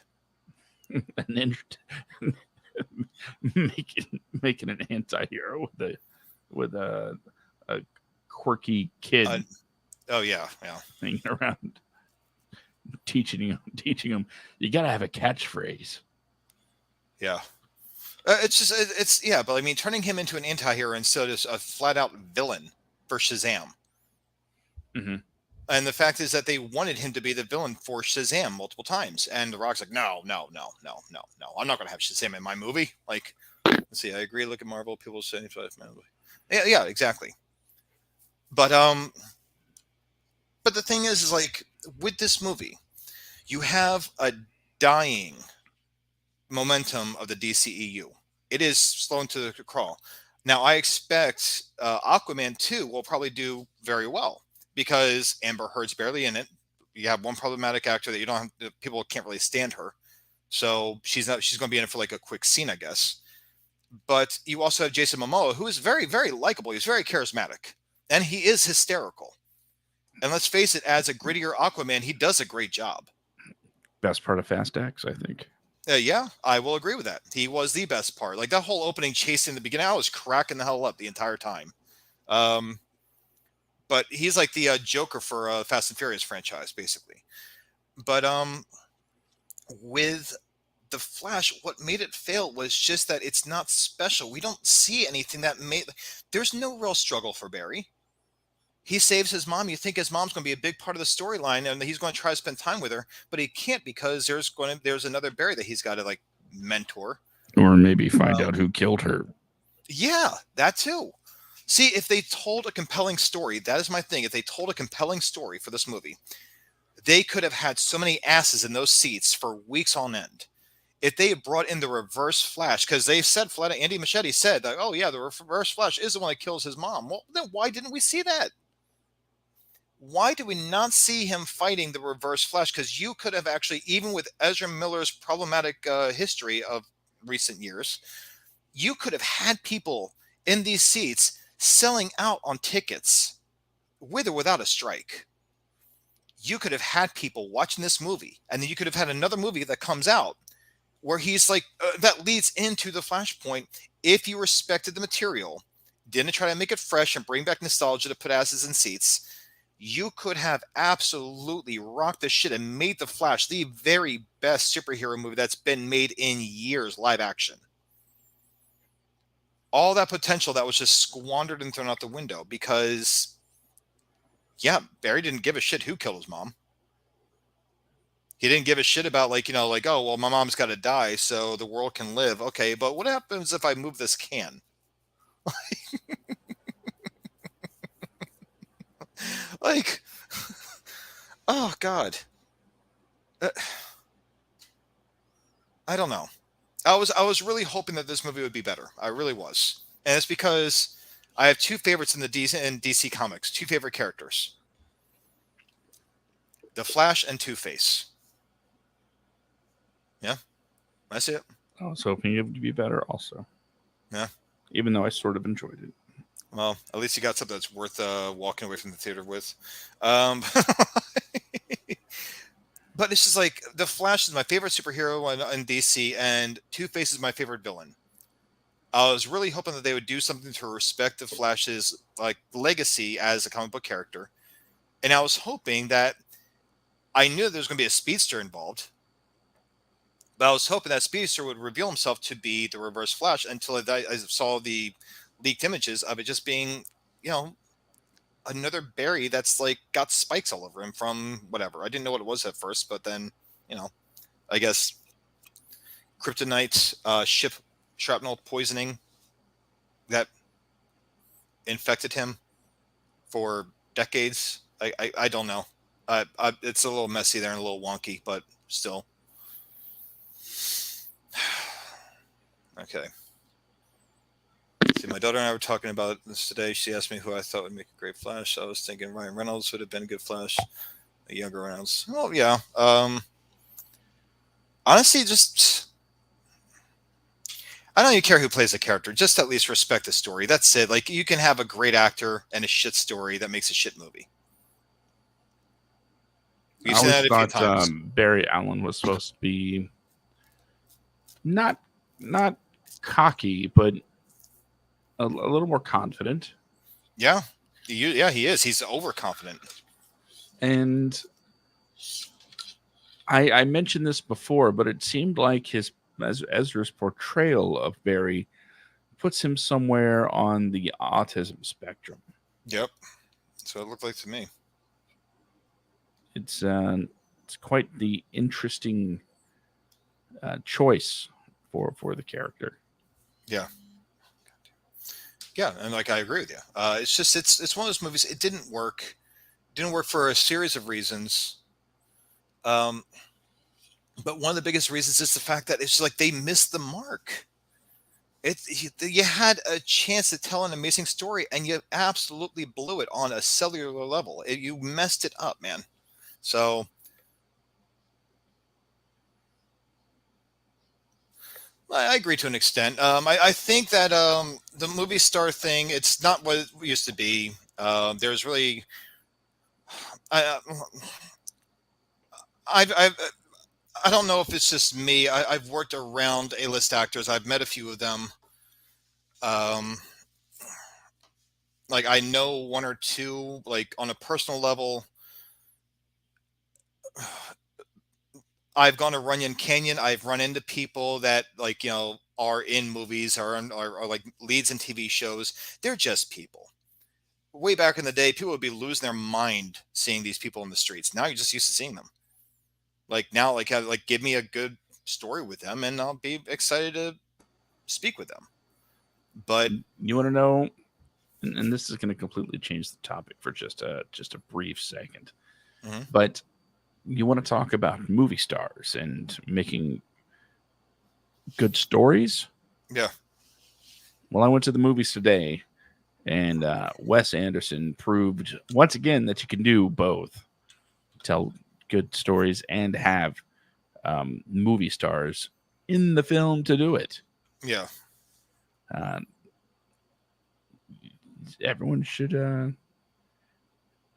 making an anti-hero with a quirky kid. Oh yeah, hanging around, teaching him. You gotta have a catchphrase. Yeah. It's but I mean, turning him into an anti-hero instead of a flat-out villain for Shazam. Mm-hmm. And the fact is that they wanted him to be the villain for Shazam multiple times, and The Rock's like, no, I'm not going to have Shazam in my movie. Like, let's see, I agree. Look at Marvel. People say, yeah, exactly. But the thing is like with this movie, you have a dying momentum of the DCEU. It is slowing to the crawl. Now, I expect Aquaman 2 will probably do very well because Amber Heard's barely in it. You have one problematic actor that you don't have, people can't really stand her. So she's going to be in it for like a quick scene, I guess. But you also have Jason Momoa, who is very, very likable. He's very charismatic and he is hysterical. And let's face it, as a grittier Aquaman, he does a great job. Best part of Fast X, I think. Yeah, I will agree with that. He was the best part. Like that whole opening chase in the beginning, I was cracking the hell up the entire time. But he's like the Joker for Fast and Furious franchise, basically. But with The Flash, what made it fail was just that it's not special. We don't see anything that made... There's no real struggle for Barry. He saves his mom. You think his mom's going to be a big part of the storyline, and he's going to try to spend time with her, but he can't because there's another Barry that he's got to like mentor, or maybe find out who killed her. Yeah, that too. See, if they told a compelling story, that is my thing. If they told a compelling story for this movie, they could have had so many asses in those seats for weeks on end. If they had brought in the Reverse Flash, because they said flat, Andy Muschietti said that, oh yeah, the Reverse Flash is the one that kills his mom. Well, then why didn't we see that? Why do we not see him fighting the Reverse Flash? Because you could have actually, even with Ezra Miller's problematic history of recent years, you could have had people in these seats selling out on tickets with or without a strike. You could have had people watching this movie, and then you could have had another movie that comes out where he's like, that leads into the Flashpoint. If you respected the material, didn't try to make it fresh and bring back nostalgia to put asses in seats, you could have absolutely rocked the shit and made the Flash the very best superhero movie that's been made in years, live action. All that potential that was just squandered and thrown out the window because, yeah, Barry didn't give a shit who killed his mom. He didn't give a shit about, like, like, oh, well, my mom's got to die so the world can live. Okay, but what happens if I move this can? Like, oh, God. I don't know. I was really hoping that this movie would be better. I really was. And it's because I have two favorites in DC Comics, two favorite characters. The Flash and Two-Face. Yeah, that's it. I was hoping it would be better also. Yeah. Even though I sort of enjoyed it. Well, at least you got something that's worth walking away from the theater with. But it's just like, the Flash is my favorite superhero in DC, and Two-Face is my favorite villain. I was really hoping that they would do something to respect the Flash's like legacy as a comic book character, and I was hoping that, I knew there was going to be a speedster involved, but I was hoping that speedster would reveal himself to be the Reverse Flash until I saw the leaked images of it just being, another Barry that's like got spikes all over him from whatever. I didn't know what it was at first, but then, I guess kryptonite ship shrapnel poisoning that infected him for decades. I don't know. It's a little messy there and a little wonky, but still. Okay. See, my daughter and I were talking about this today. She asked me who I thought would make a great Flash. I was thinking Ryan Reynolds would have been a good Flash. A younger Reynolds. Well, yeah. Honestly, just, I don't even care who plays the character. Just at least respect the story. That's it. Like, you can have a great actor and a shit story that makes a shit movie. I always thought Barry Allen was supposed to be not cocky, but a little more confident. Yeah. He is. He's overconfident. And I mentioned this before, but it seemed like Ezra's portrayal of Barry puts him somewhere on the autism spectrum. Yep. That's what it looked like to me. It's quite the interesting choice for the character. Yeah. Yeah, and like, I agree with you. It's just, it's one of those movies. It didn't work. It didn't work for a series of reasons. But one of the biggest reasons is the fact that it's like they missed the mark. You had a chance to tell an amazing story, and you absolutely blew it on a cellular level. You messed it up, man. So I agree to an extent. I think that the movie star thing, it's not what it used to be. There's really, I don't know if it's just me. I've worked around A-list actors. I've met a few of them. Like, I know one or two, like, on a personal level. I've gone to Runyon Canyon. I've run into people that, like, are in movies or are like leads in TV shows. They're just people. Way back in the day, people would be losing their mind seeing these people in the streets. Now you're just used to seeing them. Like, now, like give me a good story with them, and I'll be excited to speak with them. But you want to know, and this is going to completely change the topic for just a brief second. Mm-hmm. But you want to talk about movie stars and making good stories? Yeah. Well, I went to the movies today, And Wes Anderson proved once again that you can do both, tell good stories and have movie stars in the film to do it. Yeah. Uh, everyone should uh,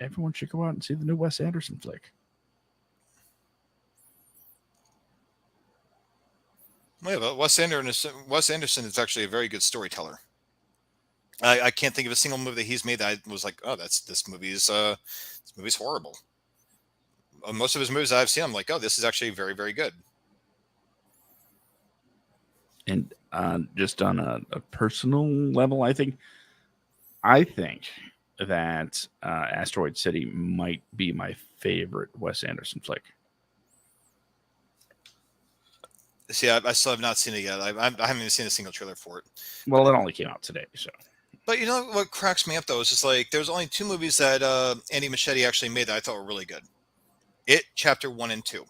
everyone should go out and see the new Wes Anderson flick. Yeah, but Wes Anderson is actually a very good storyteller. I can't think of a single movie that he's made that I was like, oh, this movie's horrible. Most of his movies I've seen, I'm like, oh, this is actually very, very good. And just on a personal level, I think that Asteroid City might be my favorite Wes Anderson flick. See, I still have not seen it yet. I haven't even seen a single trailer for it. Well, it only came out today, so. But you know what cracks me up though is just like there's only two movies that Andy Machete actually made that I thought were really good. It Chapter 1 and 2.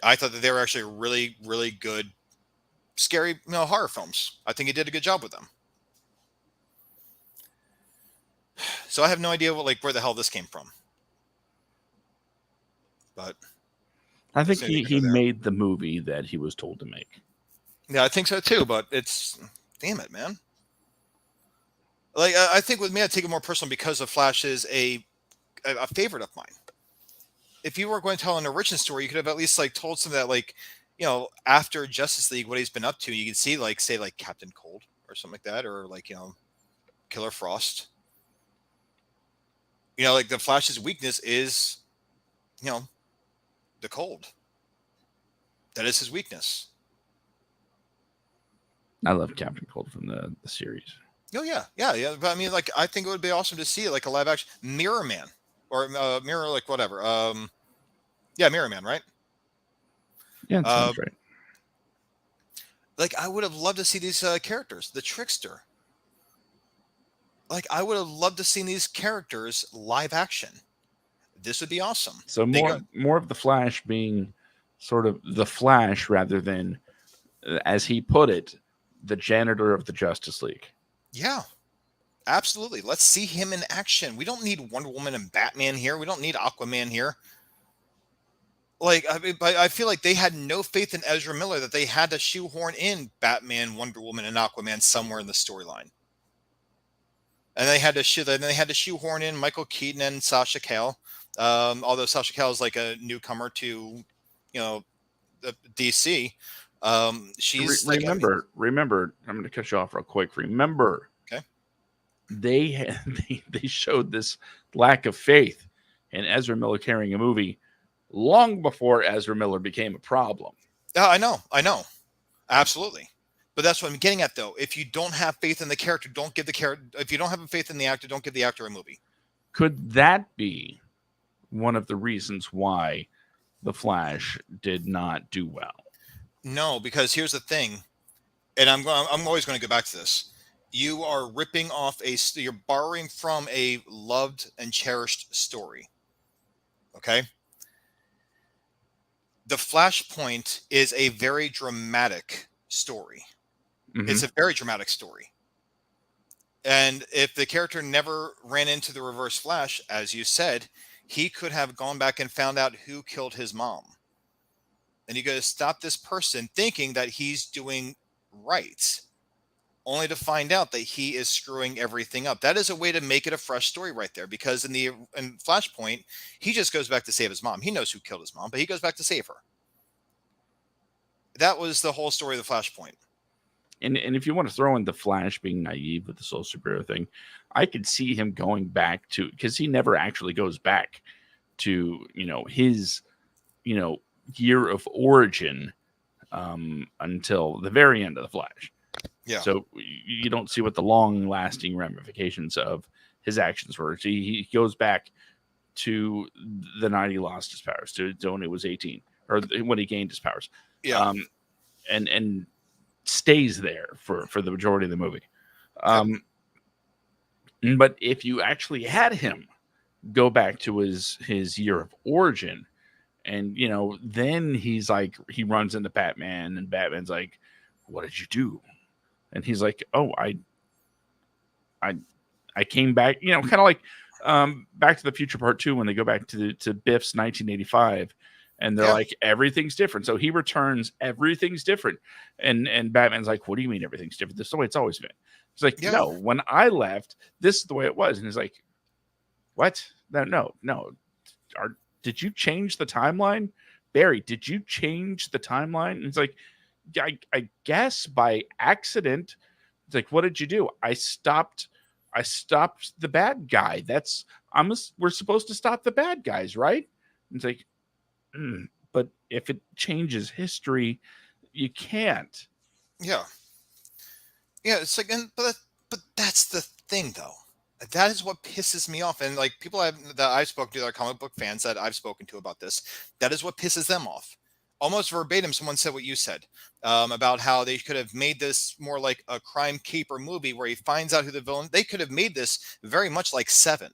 I thought that they were actually really, really good, scary, horror films. I think he did a good job with them. So I have no idea where the hell this came from. But I think there's no need to he go there. made the movie that he was told to make. Yeah, I think so too. But it's damn it, man. Like I think with me, I take it more personal because The Flash is a favorite of mine. If you were going to tell an origin story, you could have at least told some of that after Justice League what he's been up to. You can see say Captain Cold or something like that, or Killer Frost. The Flash's weakness is the cold. That is his weakness. I love Captain Cold from the series. Oh yeah. But I mean, I think it would be awesome to see a live action Mirror Man or Mirror whatever. Yeah, Mirror Man, right? Yeah, that sounds right. I would have loved to see these characters, the Trickster. I would have loved to see these characters live action. This would be awesome. So more of the Flash being sort of the Flash rather than, as he put it, the janitor of the Justice League. Yeah, absolutely. Let's see him in action. We don't need Wonder Woman and Batman here. We don't need Aquaman here. I feel like they had no faith in Ezra Miller that they had to shoehorn in Batman, Wonder Woman, and Aquaman somewhere in the storyline. And they had to shoehorn in Michael Keaton and Sasha Cale. Although Sasha Cale is a newcomer to, the DC. She's remember. I'm going to cut you off real quick. Remember, okay, they showed this lack of faith in Ezra Miller carrying a movie long before Ezra Miller became a problem. I know, absolutely. But that's what I'm getting at, though. If you don't have faith in the character, don't give the character. If you don't have faith in the actor, don't give the actor a movie. Could that be one of the reasons why The Flash did not do well? No, because here's the thing, and I'm always going to go back to this. You are ripping off you're borrowing from a loved and cherished story. Okay? The Flashpoint is a very dramatic story. Mm-hmm. It's a very dramatic story. And if the character never ran into the Reverse Flash, as you said, he could have gone back and found out who killed his mom. And you got to stop this person thinking that he's doing right, only to find out that he is screwing everything up. That is a way to make it a fresh story right there, because in Flashpoint, he just goes back to save his mom. He knows who killed his mom, but he goes back to save her. That was the whole story of the Flashpoint. And if you want to throw in the Flash being naive with this whole superhero thing, I could see him going back to, because he never actually goes back to, his, year of origin until the very end of the Flash. Yeah. So you don't see what the long-lasting ramifications of his actions were. So he goes back to the night he lost his powers, to when he was 18, or when he gained his powers. Yeah. And stays there for the majority of the movie. But if you actually had him go back to his year of origin, and then he's he runs into Batman, and Batman's like, "What did you do?" And he's like, "Oh, I came back, kind of like Back to the Future Part 2 when they go back to Biff's 1985 and they're Yeah, like everything's different. So he returns, everything's different. And Batman's like, "What do you mean everything's different? This is the way it's always been." It's like, yeah, "No, when I left, this is the way it was." And he's like, "What? No. Are did you change the timeline? Barry, did you change the timeline?" And it's like, I guess by accident. It's like, what did you do? I stopped the bad guy. We're supposed to stop the bad guys, right? And it's like, but if it changes history, you can't. yeah, yeah. It's like, but that's the thing, though. That is what pisses me off. And like that I've spoken to, that are comic book fans that I've spoken to about this, that is what pisses them off. Almost verbatim, someone said what you said about how they could have made this more like a crime caper movie where he finds out who the villain. They could have made this very much like Seven.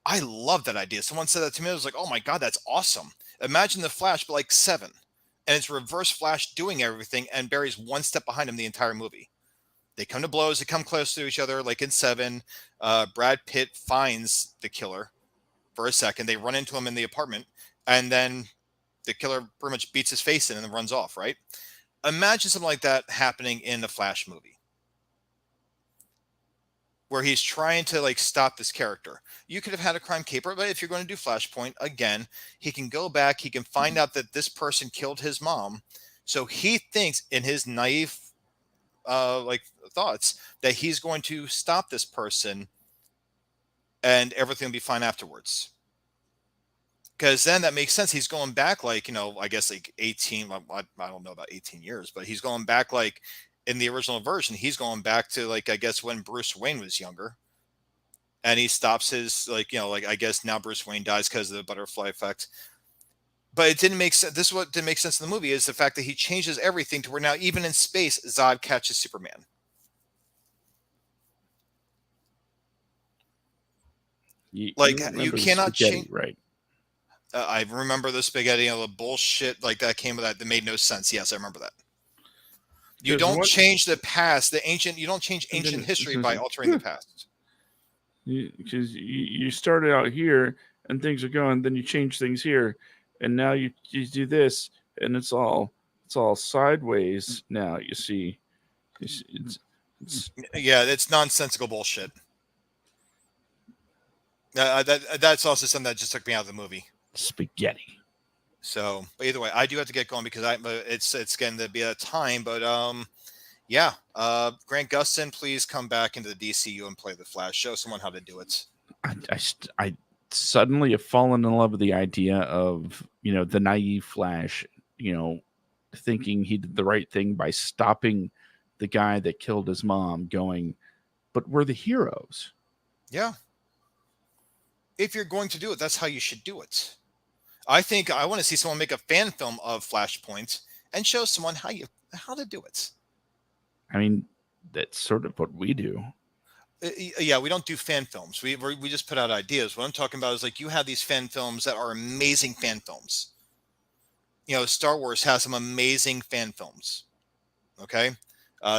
I love that idea. Someone said that to me. I was like, oh my God, that's awesome. Imagine the Flash, but like Seven. And it's reverse Flash doing everything, and Barry's one step behind him the entire movie. They come to blows, they come close to each other, like in Seven. Brad Pitt finds the killer for a second. They run into him in the apartment, and then the killer pretty much beats his face in and then runs off, right? Imagine something like that happening in the Flash movie, where he's trying to like stop this character. You could have had a crime caper, but if you're going to do Flashpoint again, he can go back, he can find out that this person killed his mom. So he thinks in his naive like thoughts that he's going to stop this person and everything will be fine afterwards. Because then that makes sense. He's going back like, I guess like 18, I don't know about 18 years, but he's going back like in the original version, he's going back to like, I guess when Bruce Wayne was younger. And he stops his like I guess now Bruce Wayne dies because of the butterfly effect. But it didn't make sense. This is what didn't make sense in the movie is the fact that he changes everything to where now even in space, Zod catches Superman. You You remember the cannot spaghetti, change. right? I remember the spaghetti, the bullshit like that came with that made no sense. Yes, I remember that. You Because don't what? change the past, the ancient. You don't change And ancient then history by altering the past. because you started out here and things are going, then you change things here, and now you do this, and it's all sideways now. You see, it's Yeah, it's nonsensical bullshit. That's also something that just took me out of the movie. spaghetti. So, but either way, I do have to get going because it's getting to be a time. But yeah. Grant Gustin, please come back into the DCU and play the Flash. Show someone how to do it. I suddenly have fallen in love with the idea of the naive Flash, thinking he did the right thing by stopping the guy that killed his mom. Going, but we're the heroes. Yeah. If you're going to do it, that's how you should do it. I think I want to see someone make a fan film of Flashpoint and show someone how to do it. I mean, that's sort of what we do. Yeah, we don't do fan films. We just put out ideas. What I'm talking about is like you have these fan films that are amazing fan films. Star Wars has some amazing fan films. Okay.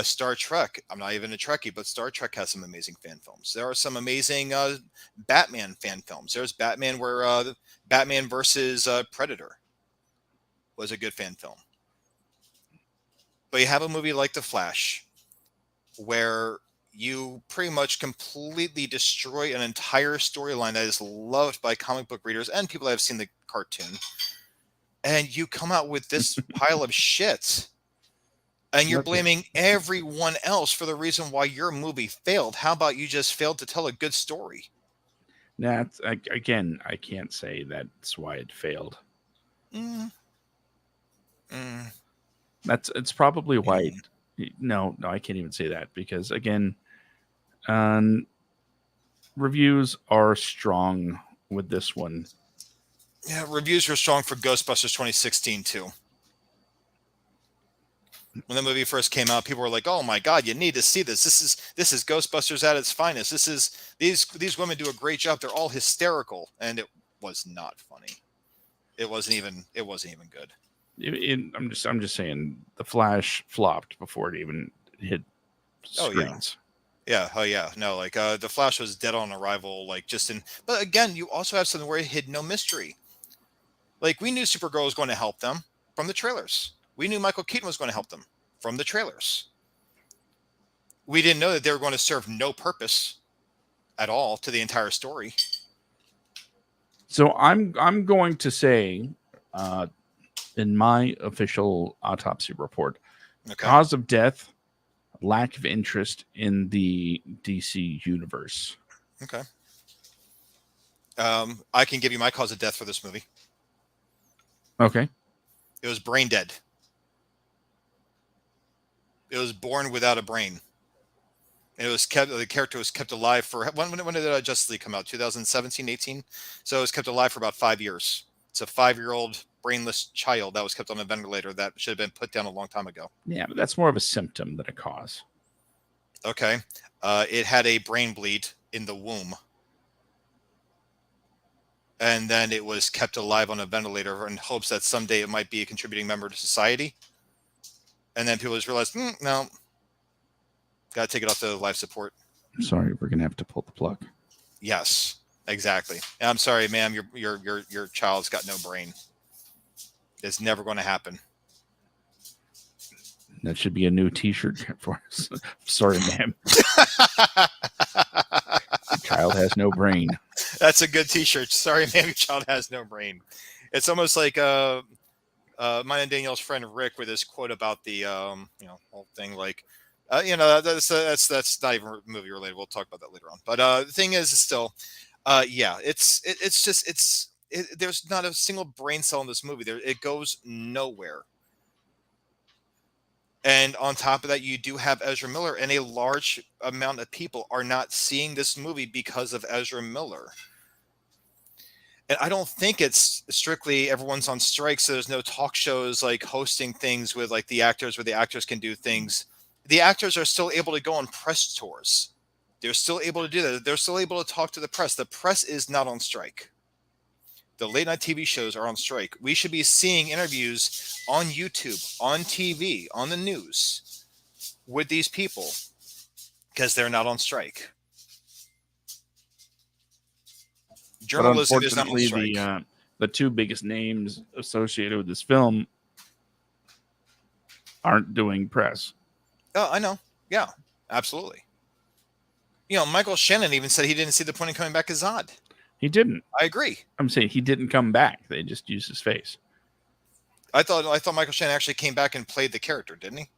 Star Trek. I'm not even a Trekkie, but Star Trek has some amazing fan films. There are some amazing Batman fan films. There's Batman where Batman versus Predator was a good fan film. But you have a movie like The Flash where you pretty much completely destroy an entire storyline that is loved by comic book readers and people that have seen the cartoon. And you come out with this pile of shit. And you're blaming everyone else for the reason why your movie failed. How about you just failed to tell a good story? Again, I can't say that's why it failed. Mm. It's probably why. No, I can't even say that because again, reviews are strong with this one. Yeah, reviews were strong for Ghostbusters 2016 too. When the movie first came out, people were like, "Oh my God, you need to see this. This is Ghostbusters at its finest. These women do a great job. They're all hysterical," and it was not funny. It wasn't even good. I'm just saying the Flash flopped before it even hit screens. Yeah, oh yeah, no, like the Flash was dead on arrival, like just in. But again, you also have something where it hid no mystery. Like we knew Supergirl was going to help them from the trailers. We knew Michael Keaton was going to help them from the trailers. We didn't know that they were going to serve no purpose at all to the entire story. So I'm going to say, uh, in my official autopsy report, Okay, cause of death, lack of interest in the DC universe. okay. I can give you my cause of death for this movie. Okay. It was brain dead. It was born without a brain. And it was kept. The character was kept alive for when did Justice League come out? 2017, 18. So it was kept alive for about 5 years. It's a 5-year-old brainless child that was kept on a ventilator that should have been put down a long time ago. Yeah, but that's more of a symptom than a cause. Okay, it had a brain bleed in the womb, and then it was kept alive on a ventilator in hopes that someday it might be a contributing member to society. And then people just realized, no, got to take it off the life support. Sorry, we're gonna have to pull the plug. Yes, exactly. And I'm sorry, ma'am. Your child's got no brain. It's never going to happen. That should be a new T-shirt for us. Sorry, ma'am. Your child has no brain. That's a good T-shirt. Sorry, ma'am. Your child has no brain. It's almost like mine and Danielle's friend Rick with this quote about the whole thing. Like, that's not even movie related. We'll talk about that later on. But the thing is still, yeah, it's just there's not a single brain cell in this movie. It goes nowhere. And on top of that, you do have Ezra Miller, and a large amount of people are not seeing this movie because of Ezra Miller. And I don't think it's strictly everyone's on strike, so there's no talk shows like hosting things with like the actors where the actors can do things. The actors are still able to go on press tours. They're still able to do that. They're still able to talk to the press. The press is not on strike. The late night TV shows are on strike. We should be seeing interviews on YouTube, on TV, on the news with these people because they're not on strike. But Journalism is not on unfortunately, strike. the two biggest names associated with this film aren't doing press. Oh, I know. Yeah, absolutely. Michael Shannon even said he didn't see the point in coming back as Zod. He didn't. I agree. I'm saying he didn't come back. They just used his face. I thought Michael Shannon actually came back and played the character, didn't he?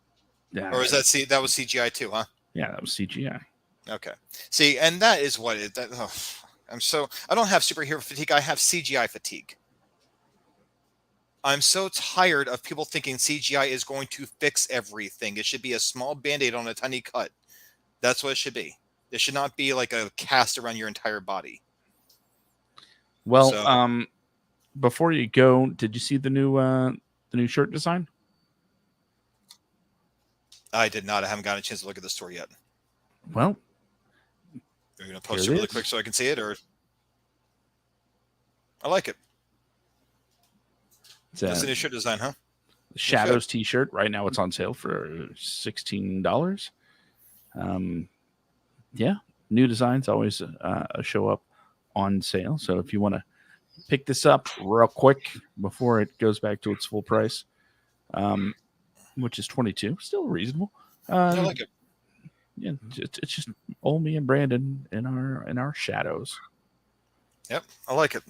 Yeah. Or is that was CGI too, huh? Yeah, that was CGI. Okay. See, and that is what it. I don't have superhero fatigue. I have CGI fatigue. I'm so tired of people thinking CGI is going to fix everything. It should be a small band-aid on a tiny cut. That's what it should be. It should not be like a cast around your entire body. Well, before you go, did you see the new shirt design? I did not. I haven't gotten a chance to look at the store yet. Well, Are you going to post it really quick so I can see it, or? I like it. That's the new shirt design, huh? Shadows T-shirt. Right now, it's on sale for $16. Yeah, new designs always show up on sale. So if you want to pick this up real quick before it goes back to its full price, which is $22, still reasonable. I like it. Yeah, it's just old me and Brandon in our shadows. Yep, I like it.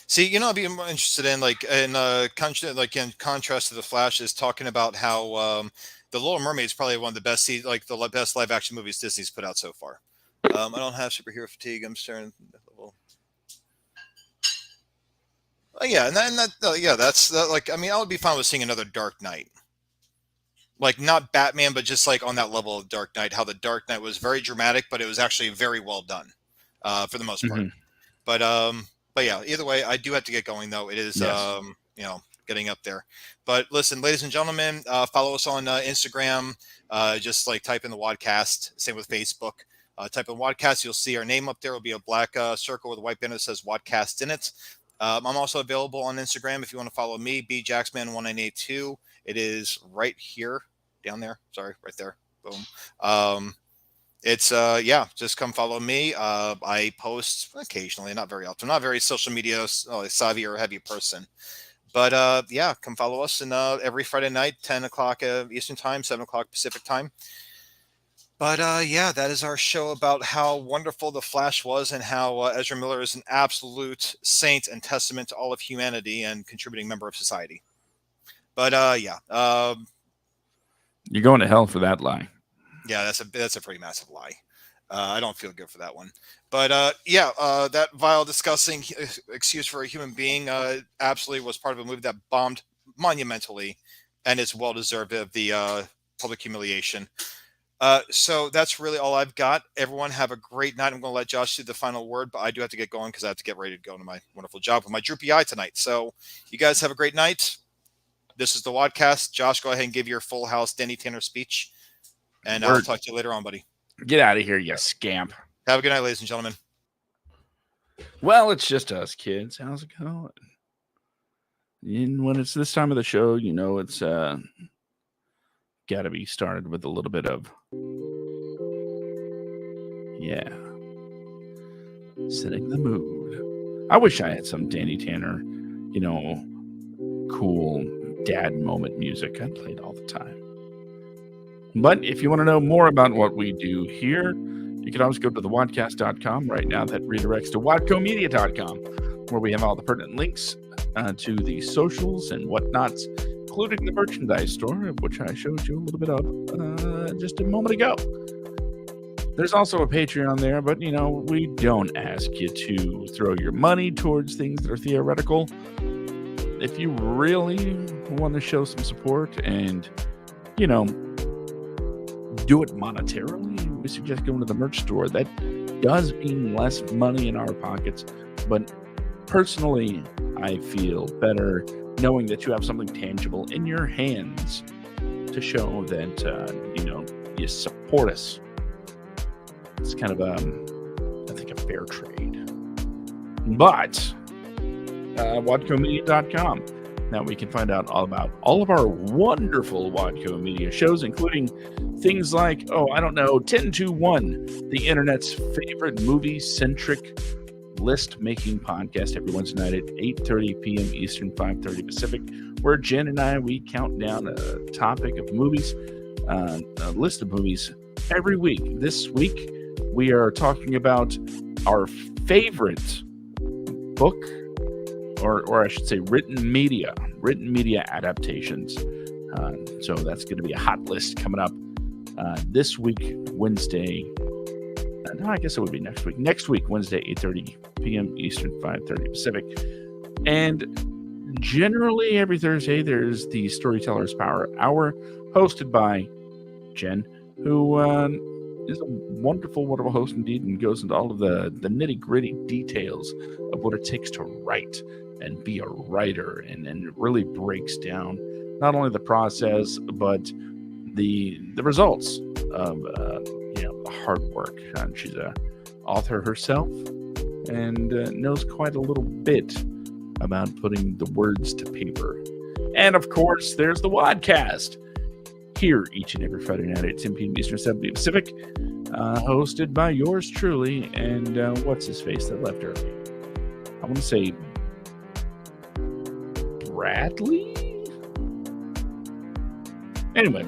See, I'd be more interested in in contrast to the Flash is talking about how the Little Mermaid is probably one of the best the best live action movies Disney's put out so far. I don't have superhero fatigue. I'm staring. Yeah, that's I mean, I would be fine with seeing another Dark Knight. Like not Batman, but just like on that level of Dark Knight, how the Dark Knight was very dramatic, but it was actually very well done, for the most part. Mm-hmm. But yeah, either way, I do have to get going though. It is, Yes. getting up there. But listen, ladies and gentlemen, follow us on Instagram. Just like type in the WADcast. Same with Facebook. Type in WADcast, you'll see our name up there. It'll be a black circle with a white banner that says WADcast in it. I'm also available on Instagram if you want to follow me, bjacksman1982. It is right here, down there. Sorry, right there. Boom. It's just come follow me. I post occasionally, not very often. I'm not a very social media savvy or heavy person. But come follow us. And every Friday night, 10 o'clock Eastern Time, 7 o'clock Pacific Time. But that is our show about how wonderful the Flash was and how Ezra Miller is an absolute saint and testament to all of humanity and contributing member of society. But you're going to hell for that lie. Yeah, that's a pretty massive lie. I don't feel good for that one. But that vile, disgusting excuse for a human being absolutely was part of a movie that bombed monumentally, and it's well deserved of the public humiliation. So that's really all I've got. Everyone have a great night. I'm going to let Josh do the final word, but I do have to get going because I have to get ready to go to my wonderful job with my droopy eye tonight. So you guys have a great night. This is the WADcast. Josh, go ahead and give your Full House Danny Tanner speech, and I'll talk to you later on, buddy. Get out of here, you scamp. Have a good night, ladies and gentlemen. Well, it's just us kids. How's it going? And when it's this time of the show, you know it's got to be started with a little bit of setting the mood. I wish I had some Danny Tanner, cool dad moment music. I'd play it all the time. But if you want to know more about what we do here, you can always go to thewadcast.com. Right now, that redirects to wadcomedia.com, where we have all the pertinent links to the socials and whatnots, including the merchandise store, which I showed you a little bit of just a moment ago. There's also a Patreon there, but, we don't ask you to throw your money towards things that are theoretical. If you really want to show some support and, do it monetarily, we suggest going to the merch store. That does mean less money in our pockets, but personally, I feel better knowing that you have something tangible in your hands to show that, you support us. It's kind of, I think, a fair trade. But, WADcomedia.com. Now we can find out all about all of our wonderful Wadco Media shows, including things like, 10-2-1, the internet's favorite movie-centric list-making podcast every Wednesday night at 8:30 p.m. Eastern, 5:30 Pacific, where Jen and I, we count down a topic of movies, a list of movies every week. This week, we are talking about our favorite book, or I should say written media adaptations. So that's going to be a hot list coming up this week, Wednesday. No, I guess it would be next week. Next week, Wednesday, 8:30 p.m. Eastern, 5:30 Pacific. And generally every Thursday, there's the Storyteller's Power Hour, hosted by Jen, who is a wonderful, wonderful host indeed, and goes into all of the nitty-gritty details of what it takes to write and be a writer, and really breaks down not only the process but the results of the hard work. She's a author herself and knows quite a little bit about putting the words to paper. And of course, there's the WADcast, here each and every Friday night at 10 p.m. Eastern, 7 p.m. Pacific, hosted by yours truly and what's his face that left early. I want to say Bradley? Anyway,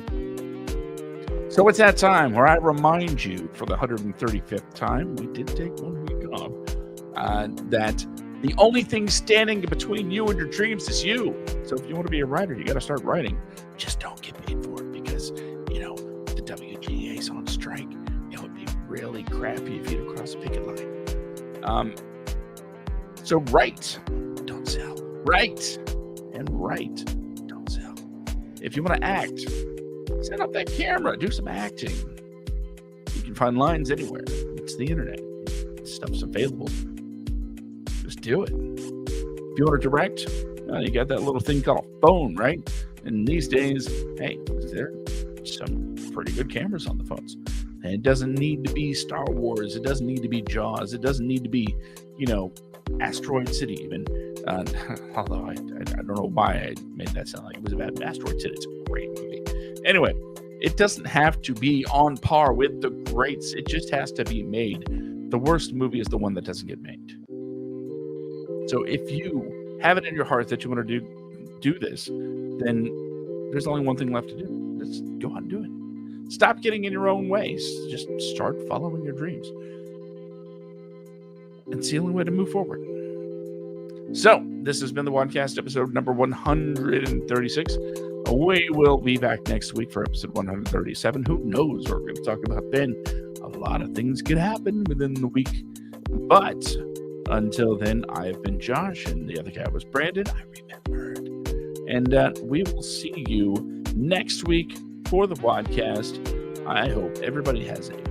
so it's that time where I remind you for the 135th time, we did take 1 week off, that the only thing standing between you and your dreams is you. So if you want to be a writer, you got to start writing. Just don't get paid for it because, the WGA's on strike. It would be really crappy if you had to cross a picket line. So write, don't sell. Write and write, don't sell. If you want to act, set up that camera, do some acting. You can find lines anywhere. It's the internet. Stuff's available. Just do it. If you want to direct, you got that little thing called a phone, right? And these days, hey, there are some pretty good cameras on the phones. And it doesn't need to be Star Wars. It doesn't need to be Jaws. It doesn't need to be, Asteroid City even. Although I don't know why I made that sound like it was about Asteroid City. It's a great movie. Anyway, It doesn't have to be on par with the greats. It just has to be made. The worst movie is the one that doesn't get made. So if you have it in your heart that you want to do this, then there's only one thing left to do. Just go out and do it. Stop getting in your own ways. Just start following your dreams. It's the only way to move forward. So this has been the WADcast episode number 136. We will be back next week for episode 137. Who knows what we're going to talk about then? A lot of things could happen within the week. But until then, I've been Josh, and the other guy was Brandon. I remembered. And we will see you next week for the WADcast. I hope everybody has a